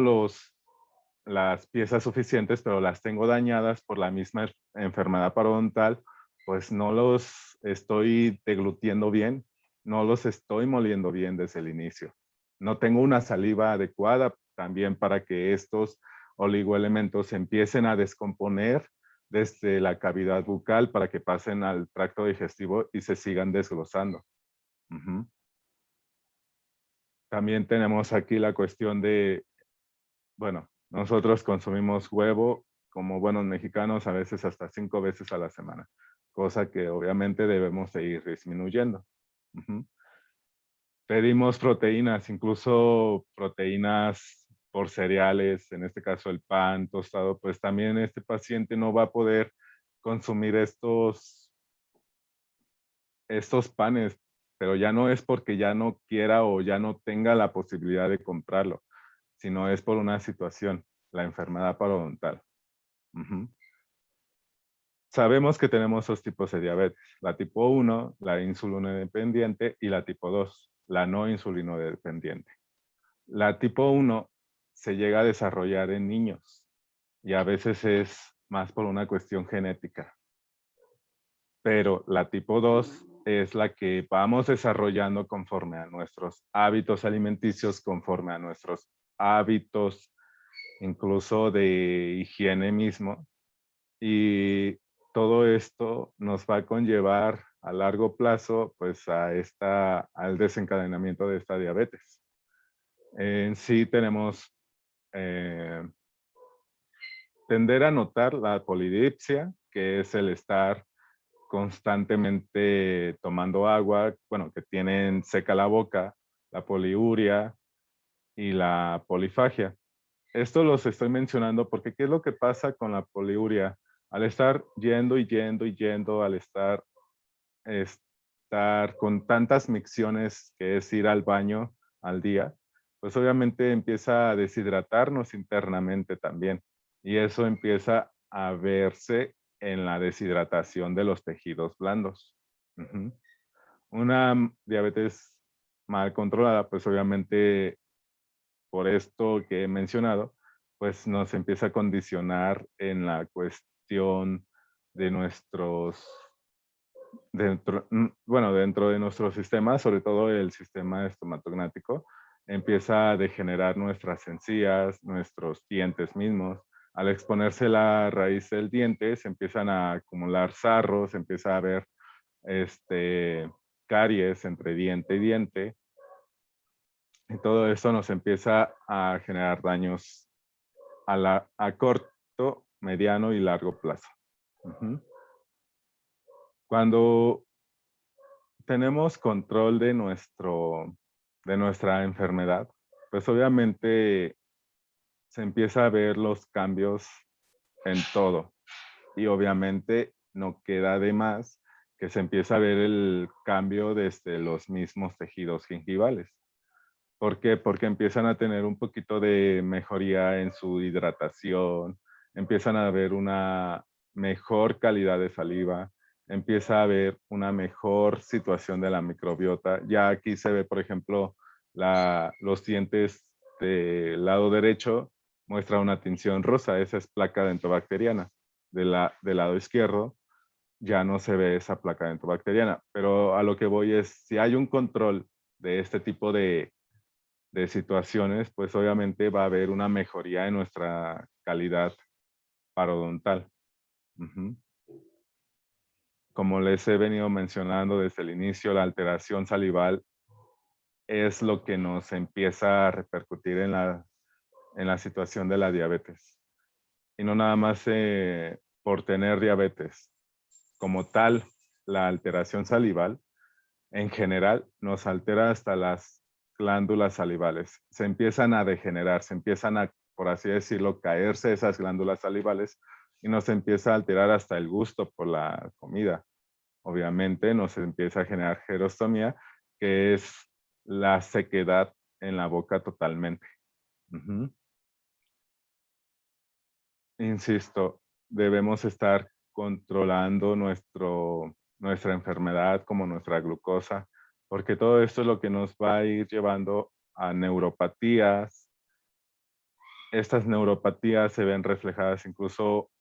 las piezas suficientes, pero las tengo dañadas por la misma enfermedad parodontal, pues no los estoy deglutiendo bien, no los estoy moliendo bien desde el inicio. No tengo una saliva adecuada también para que estos oligoelementos empiecen a descomponer desde la cavidad bucal para que pasen al tracto digestivo y se sigan desglosando. Ujú. También tenemos aquí la cuestión de, bueno, nosotros consumimos huevo como buenos mexicanos a veces hasta 5 veces a la semana, cosa que obviamente debemos de ir disminuyendo. Ujú. Pedimos proteínas, incluso proteínas por cereales, en este caso el pan tostado, pues también este paciente no va a poder consumir estos panes, pero ya no es porque ya no quiera o ya no tenga la posibilidad de comprarlo, sino es por una situación, la enfermedad parodontal. Ujú. Sabemos que tenemos dos tipos de diabetes, la tipo 1, la insulino dependiente, y la tipo 2, la no insulino dependiente. La tipo 1 se llega a desarrollar en niños y a veces es más por una cuestión genética. Pero la tipo 2 es la que vamos desarrollando conforme a nuestros hábitos alimenticios, conforme a nuestros hábitos incluso de higiene mismo. Y todo esto nos va a conllevar a largo plazo pues al desencadenamiento de esta diabetes. En sí tenemos eh, tender a notar la polidipsia, que es el estar constantemente tomando agua, bueno, que tienen seca la boca, la poliuria y la polifagia. Esto los estoy mencionando porque ¿qué es lo que pasa con la poliuria? Al estar yendo y yendo y yendo, al estar con tantas micciones que es ir al baño al día, pues obviamente empieza a deshidratarnos internamente también. Y eso empieza a verse en la deshidratación de los tejidos blandos. Ujú. Una diabetes mal controlada, pues obviamente por esto que he mencionado, pues nos empieza a condicionar en la cuestión de dentro de nuestro sistema, sobre todo el sistema estomatognático, empieza a degenerar nuestras encías, nuestros dientes mismos. Al exponerse la raíz del diente, se empiezan a acumular sarros, empieza a haber caries entre diente y diente. Y todo esto nos empieza a generar daños a corto, mediano y largo plazo. Ujú. Cuando tenemos control de nuestra enfermedad, pues obviamente se empieza a ver los cambios en todo. Y obviamente no queda de más que se empieza a ver el cambio desde los mismos tejidos gingivales. ¿Por qué? Porque empiezan a tener un poquito de mejoría en su hidratación, empiezan a ver una mejor calidad de saliva, empieza a haber una mejor situación de la microbiota. Ya aquí se ve, por ejemplo, los dientes del lado derecho muestra una tinción rosa, esa es placa dentobacteriana. Del lado izquierdo ya no se ve esa placa dentobacteriana, pero a lo que voy es, si hay un control de este tipo de situaciones, pues obviamente va a haber una mejoría en nuestra calidad parodontal. Ujú. Como les he venido mencionando desde el inicio, la alteración salival es lo que nos empieza a repercutir en la situación de la diabetes. Y no nada más por tener diabetes. Como tal, la alteración salival en general nos altera hasta las glándulas salivales. Se empiezan a degenerar, se empiezan a, por así decirlo, caerse esas glándulas salivales y nos empieza a alterar hasta el gusto por la comida. Obviamente nos empieza a generar gerostomía, que es la sequedad en la boca totalmente. Ujú. Insisto, debemos estar controlando nuestra enfermedad como nuestra glucosa, porque todo esto es lo que nos va a ir llevando a neuropatías. Estas neuropatías se ven reflejadas incluso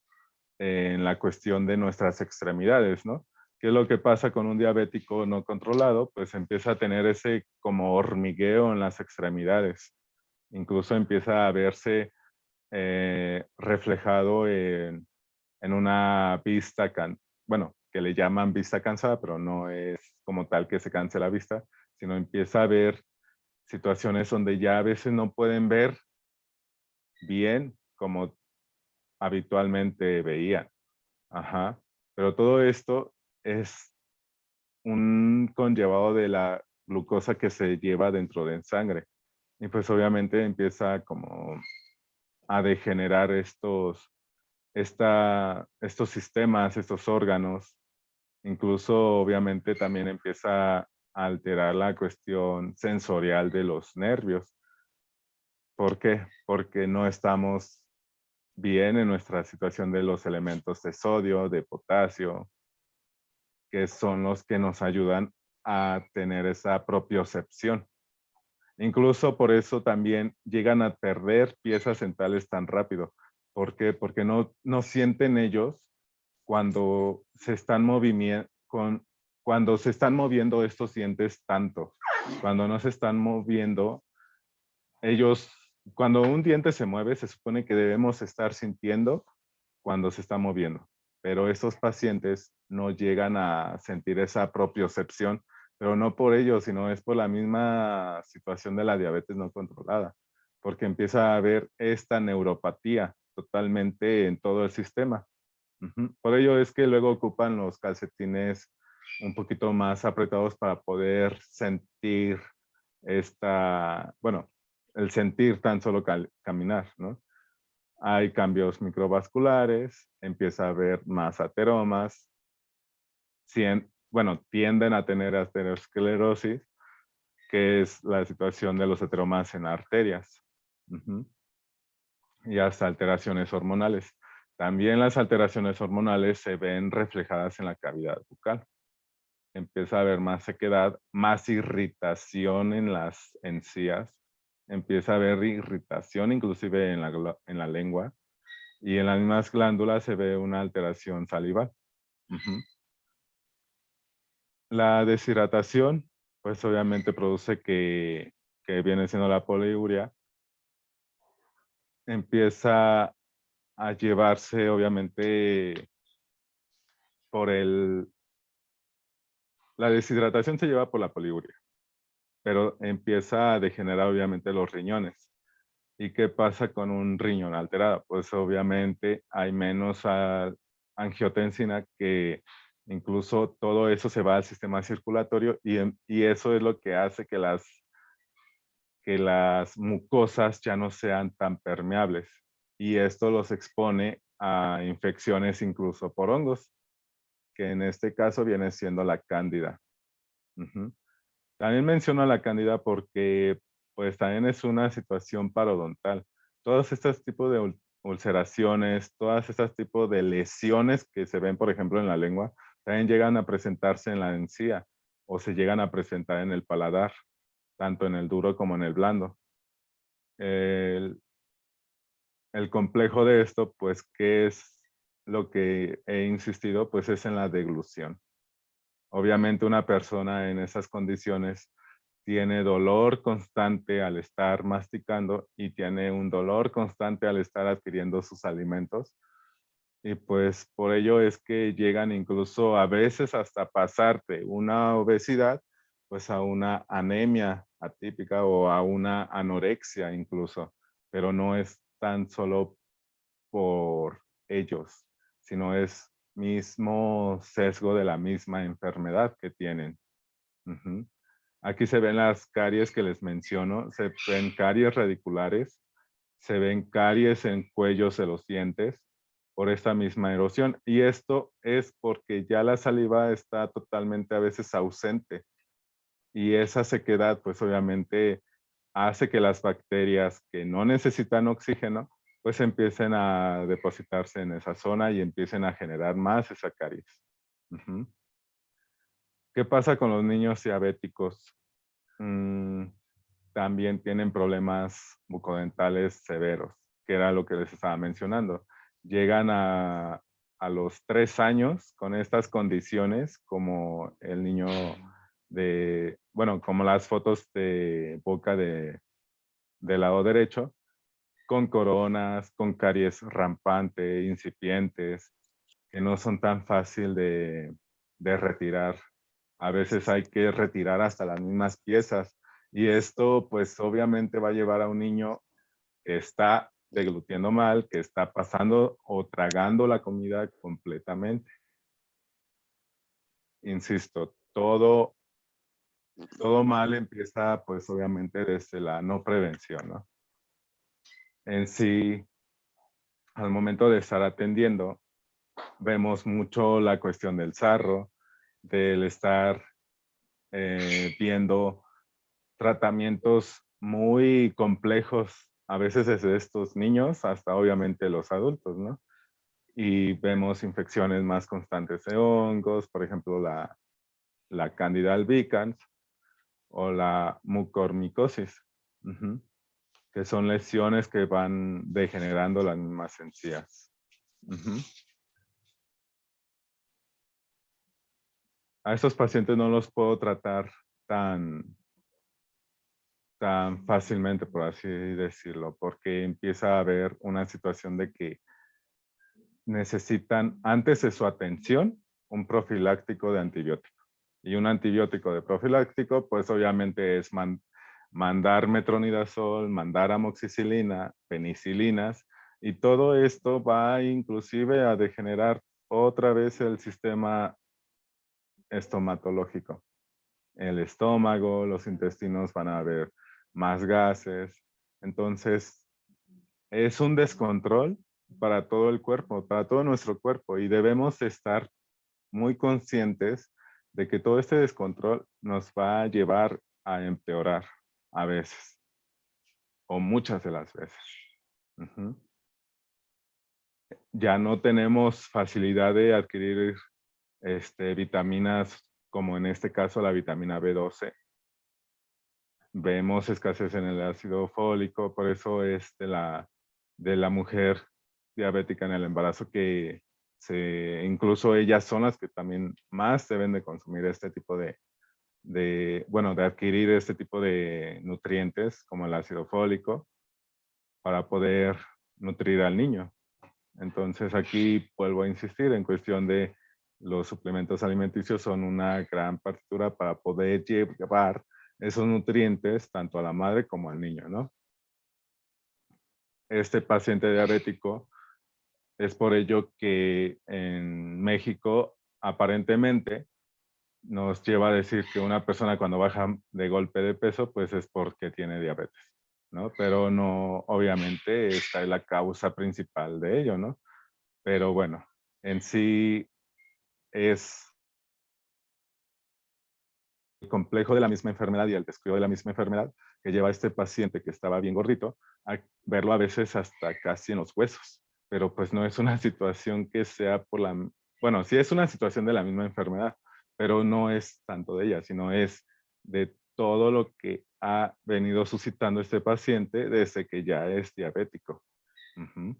en la cuestión de nuestras extremidades, ¿no? ¿Qué es lo que pasa con un diabético no controlado? Pues empieza a tener ese como hormigueo en las extremidades. Incluso empieza a verse reflejado en una vista, bueno, que le llaman vista cansada, pero no es como tal que se canse la vista, sino empieza a ver situaciones donde ya a veces no pueden ver bien como habitualmente veían. Ajá. Pero todo esto es un conllevado de la glucosa que se lleva dentro de sangre. Y pues obviamente empieza como a degenerar estos sistemas, estos órganos. Incluso obviamente también empieza a alterar la cuestión sensorial de los nervios. ¿Por qué? Porque no estamos bien en nuestra situación de los elementos de sodio, de potasio, que son los que nos ayudan a tener esa propiocepción. Incluso por eso también llegan a perder piezas dentales tan rápido. ¿Por qué? Porque no sienten ellos cuando se están cuando se están moviendo estos dientes tanto. Cuando no se están moviendo, ellos, cuando un diente se mueve, se supone que debemos estar sintiendo cuando se está moviendo. Pero estos pacientes no llegan a sentir esa propiocepción, pero no por ello, sino es por la misma situación de la diabetes no controlada, porque empieza a haber esta neuropatía totalmente en todo el sistema. Ujú. Por ello es que luego ocupan los calcetines un poquito más apretados para poder sentir bueno, el sentir tan solo caminar, ¿no? Hay cambios microvasculares, empieza a haber más ateromas, bueno, tienden a tener aterosclerosis, que es la situación de los ateromas en arterias. Ujú. Y hasta alteraciones hormonales. También las alteraciones hormonales se ven reflejadas en la cavidad bucal. Empieza a haber más sequedad, más irritación en las encías, empieza a haber irritación inclusive en la lengua, y en las mismas glándulas se ve una alteración salival. Ujú. La deshidratación, pues obviamente produce que viene siendo la poliuria, empieza a llevarse obviamente por la deshidratación se lleva por la poliuria, pero empieza a degenerar obviamente los riñones. ¿Y qué pasa con un riñón alterado? Pues obviamente hay menos angiotensina, que incluso todo eso se va al sistema circulatorio y eso es lo que hace que las mucosas ya no sean tan permeables. Y esto los expone a infecciones incluso por hongos, que en este caso viene siendo la cándida. Ujú. También menciono la cándida porque pues también es una situación parodontal. Todos estos tipos de ulceraciones, todas estas tipos de lesiones que se ven, por ejemplo, en la lengua, también llegan a presentarse en la encía o se llegan a presentar en el paladar, tanto en el duro como en el blando. El, el complejo de esto, pues, ¿qué es lo que he insistido? Pues es en la deglución. Obviamente una persona en esas condiciones tiene dolor constante al estar masticando y tiene un dolor constante al estar adquiriendo sus alimentos. Y pues por ello es que llegan incluso a veces hasta pasarte una obesidad, pues a una anemia atípica o a una anorexia incluso, pero no es tan solo por ellos, sino es mismo sesgo de la misma enfermedad que tienen. Ujú. Aquí se ven las caries que les menciono, se ven caries radiculares, se ven caries en cuellos de los dientes por esta misma erosión. Y esto es porque ya la saliva está totalmente a veces ausente. Y esa sequedad, pues obviamente hace que las bacterias que no necesitan oxígeno, pues empiecen a depositarse en esa zona y empiecen a generar más esa caries. Ujú. ¿Qué pasa con los niños diabéticos? Mm, también tienen problemas bucodentales severos, que era lo que les estaba mencionando. Llegan a los 3 años con estas condiciones, como el niño de, bueno, como las fotos de boca del lado derecho, con coronas, con caries rampante, incipientes, que no son tan fácil de retirar. A veces hay que retirar hasta las mismas piezas y esto pues obviamente va a llevar a un niño que está deglutiendo mal, que está pasando o tragando la comida completamente. Insisto, todo mal empieza pues obviamente desde la no prevención, ¿no? En sí, al momento de estar atendiendo, vemos mucho la cuestión del sarro, del estar viendo tratamientos muy complejos, a veces desde estos niños hasta obviamente los adultos, ¿no? Y vemos infecciones más constantes de hongos, por ejemplo, la Candida albicans o la mucormicosis, ujú, que son lesiones que van degenerando las mismas encías. Ujú. A estos pacientes no los puedo tratar tan, tan fácilmente, por así decirlo, porque empieza a haber una situación de que necesitan, antes de su atención, un profiláctico de antibiótico. Y un antibiótico de profiláctico, pues obviamente es mandar metronidazol, mandar amoxicilina, penicilinas, y todo esto va inclusive a degenerar otra vez el sistema estomatológico. El estómago, los intestinos van a haber más gases. Entonces, es un descontrol para todo el cuerpo, para todo nuestro cuerpo, y debemos estar muy conscientes de que todo este descontrol nos va a llevar a empeorar a veces, o muchas de las veces. Ujú. Ya no tenemos facilidad de adquirir vitaminas, como en este caso la vitamina B12. Vemos escasez en el ácido fólico, por eso es de la mujer diabética en el embarazo que incluso ellas son las que también más deben de consumir este tipo bueno, de adquirir este tipo de nutrientes como el ácido fólico para poder nutrir al niño. Entonces aquí vuelvo a insistir en cuestión de los suplementos alimenticios son una gran partitura para poder llevar esos nutrientes tanto a la madre como al niño, ¿no? Este paciente diabético es por ello que en México aparentemente nos lleva a decir que una persona cuando baja de golpe de peso, pues es porque tiene diabetes, ¿no? Pero no, obviamente, esta es la causa principal de ello, ¿no? Pero bueno, en sí es el complejo de la misma enfermedad y el descuido de la misma enfermedad que lleva a este paciente que estaba bien gordito a verlo a veces hasta casi en los huesos. Pero pues no es una situación que sea por bueno, sí es una situación de la misma enfermedad, pero no es tanto de ella, sino es de todo lo que ha venido suscitando este paciente desde que ya es diabético. Ujú.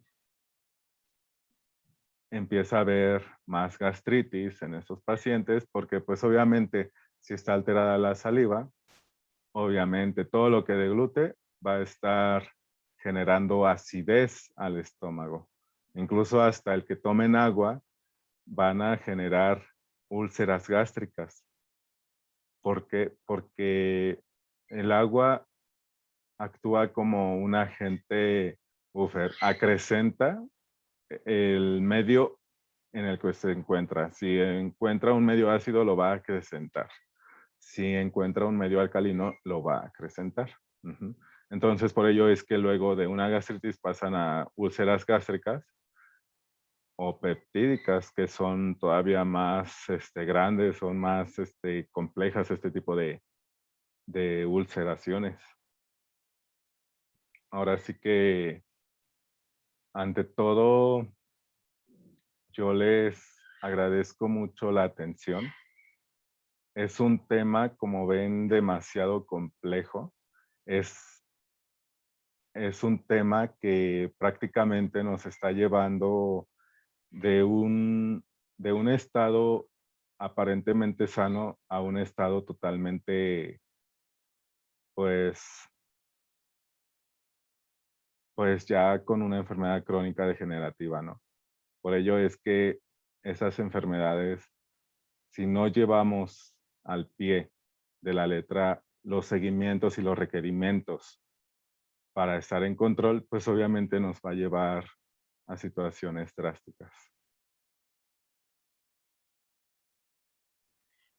Empieza a haber más gastritis en estos pacientes porque pues obviamente si está alterada la saliva, obviamente todo lo que deglute va a estar generando acidez al estómago. Incluso hasta el que tomen agua van a generar úlceras gástricas. ¿Por qué? Porque el agua actúa como un agente buffer, acrecenta el medio en el que se encuentra. Si encuentra un medio ácido, lo va a acrecentar. Si encuentra un medio alcalino, lo va a acrecentar. Ujú. Entonces, por ello es que luego de una gastritis pasan a úlceras gástricas o peptídicas, que son todavía más grandes, son más complejas este tipo de ulceraciones. Ahora sí que, ante todo, yo les agradezco mucho la atención. Es un tema, como ven, demasiado complejo. Es, es un tema que prácticamente nos está llevando de de un estado aparentemente sano a un estado totalmente, pues, pues ya con una enfermedad crónica degenerativa, ¿no? Por ello es que esas enfermedades, si no llevamos al pie de la letra los seguimientos y los requerimientos para estar en control, pues obviamente nos va a llevar a situaciones drásticas.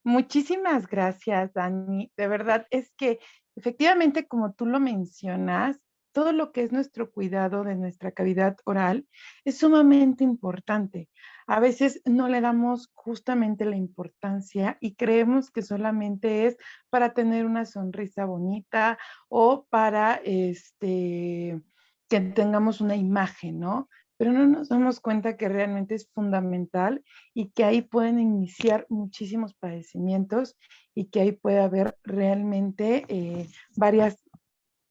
Muchísimas gracias, Dani. De verdad es que efectivamente, como tú lo mencionas, todo lo que es nuestro cuidado de nuestra cavidad oral es sumamente importante. A veces no le damos justamente la importancia y creemos que solamente es para tener una sonrisa bonita o para que tengamos una imagen, ¿no? Pero no nos damos cuenta que realmente es fundamental y que ahí pueden iniciar muchísimos padecimientos y que ahí puede haber realmente varias,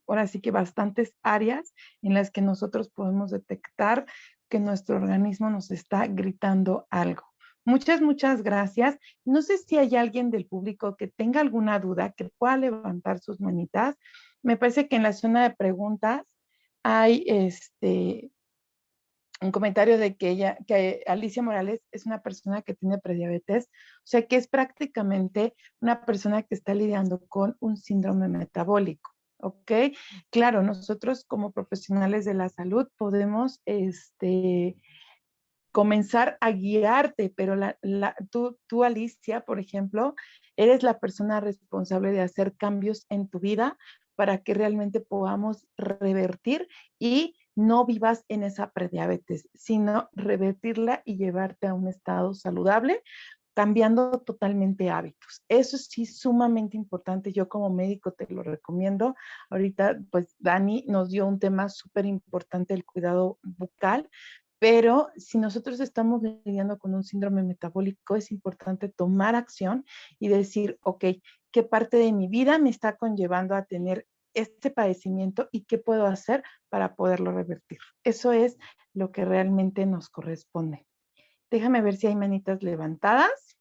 ahora sí que bastantes áreas en las que nosotros podemos detectar que nuestro organismo nos está gritando algo. Muchas gracias. No sé si hay alguien del público que tenga alguna duda, que pueda levantar sus manitas. Me parece que en la zona de preguntas hay un comentario de que que Alicia Morales es una persona que tiene prediabetes, o sea que es prácticamente una persona que está lidiando con un síndrome metabólico, ¿ok? Claro, nosotros como profesionales de la salud podemos, comenzar a guiarte, pero tú, Alicia, por ejemplo, eres la persona responsable de hacer cambios en tu vida para que realmente podamos revertir y no vivas en esa prediabetes, sino revertirla y llevarte a un estado saludable, cambiando totalmente hábitos. Eso sí, sumamente importante. Yo como médico te lo recomiendo. Ahorita, pues Dani nos dio un tema súper importante, el cuidado bucal, pero si nosotros estamos lidiando con un síndrome metabólico, es importante tomar acción y decir, ok, ¿qué parte de mi vida me está conllevando a tener este padecimiento y qué puedo hacer para poderlo revertir? Eso es lo que realmente nos corresponde. Déjame ver si hay manitas levantadas.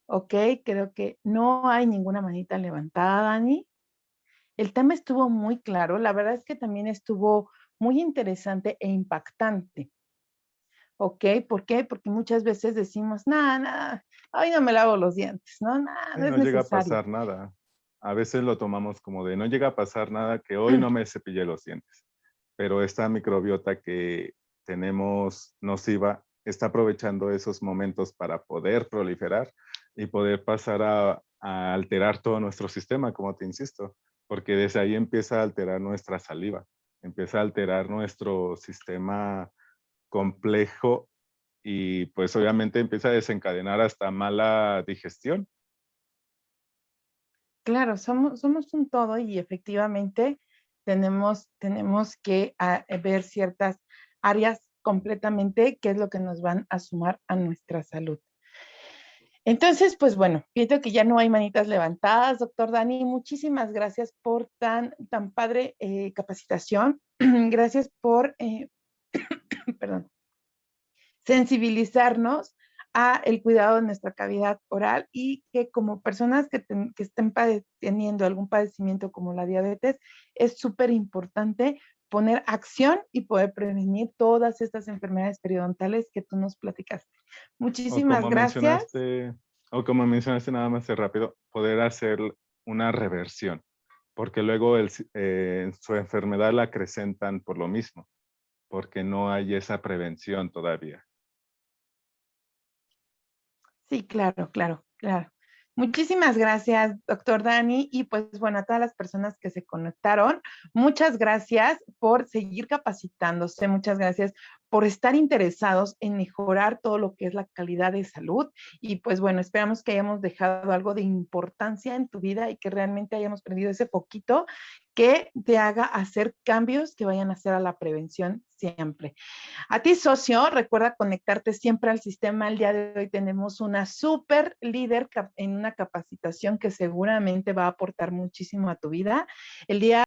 Ok, creo que no hay ninguna manita levantada, Dani. El tema estuvo muy claro. La verdad es que también estuvo muy interesante e impactante. ¿Ok? ¿Por qué? Porque muchas veces decimos, nada, nada, hoy no me lavo los dientes, no, nada, Sí, no es no llega a necesario. pasar nada. A veces lo tomamos como de no llega a pasar nada que hoy no me cepillé los dientes. Pero esta microbiota que tenemos nociva está aprovechando esos momentos para poder proliferar y poder pasar a alterar todo nuestro sistema, como te insisto, porque desde ahí empieza a alterar nuestra saliva, empieza a alterar nuestro sistema complejo y pues obviamente empieza a desencadenar hasta mala digestión. Claro, somos un todo y efectivamente tenemos que ver ciertas áreas completamente, que es lo que nos van a sumar a nuestra salud. Entonces, pues bueno, pienso que ya no hay manitas levantadas, doctor Dani. Muchísimas gracias por tan padre capacitación. Gracias por, perdón, sensibilizarnos a el cuidado de nuestra cavidad oral y que como personas que estén teniendo algún padecimiento como la diabetes, es súper importante poner acción y poder prevenir todas estas enfermedades periodontales que tú nos platicaste. O Muchísimas como gracias. mencionaste, o como mencionaste nada más de rápido, poder hacer una reversión, porque luego su enfermedad la acrecentan por lo mismo, porque no hay esa prevención todavía. Sí, claro, claro, claro. Muchísimas gracias, doctor Dani. Y pues bueno, a todas las personas que se conectaron, muchas gracias por seguir capacitándose, muchas gracias por estar interesados en mejorar todo lo que es la calidad de salud. Y pues bueno, esperamos que hayamos dejado algo de importancia en tu vida y que realmente hayamos perdido ese poquito que te haga hacer cambios que vayan a hacer a la prevención siempre. A ti, socio, recuerda conectarte siempre al sistema. El día de hoy tenemos una súper líder en una capacitación que seguramente va a aportar muchísimo a tu vida. El día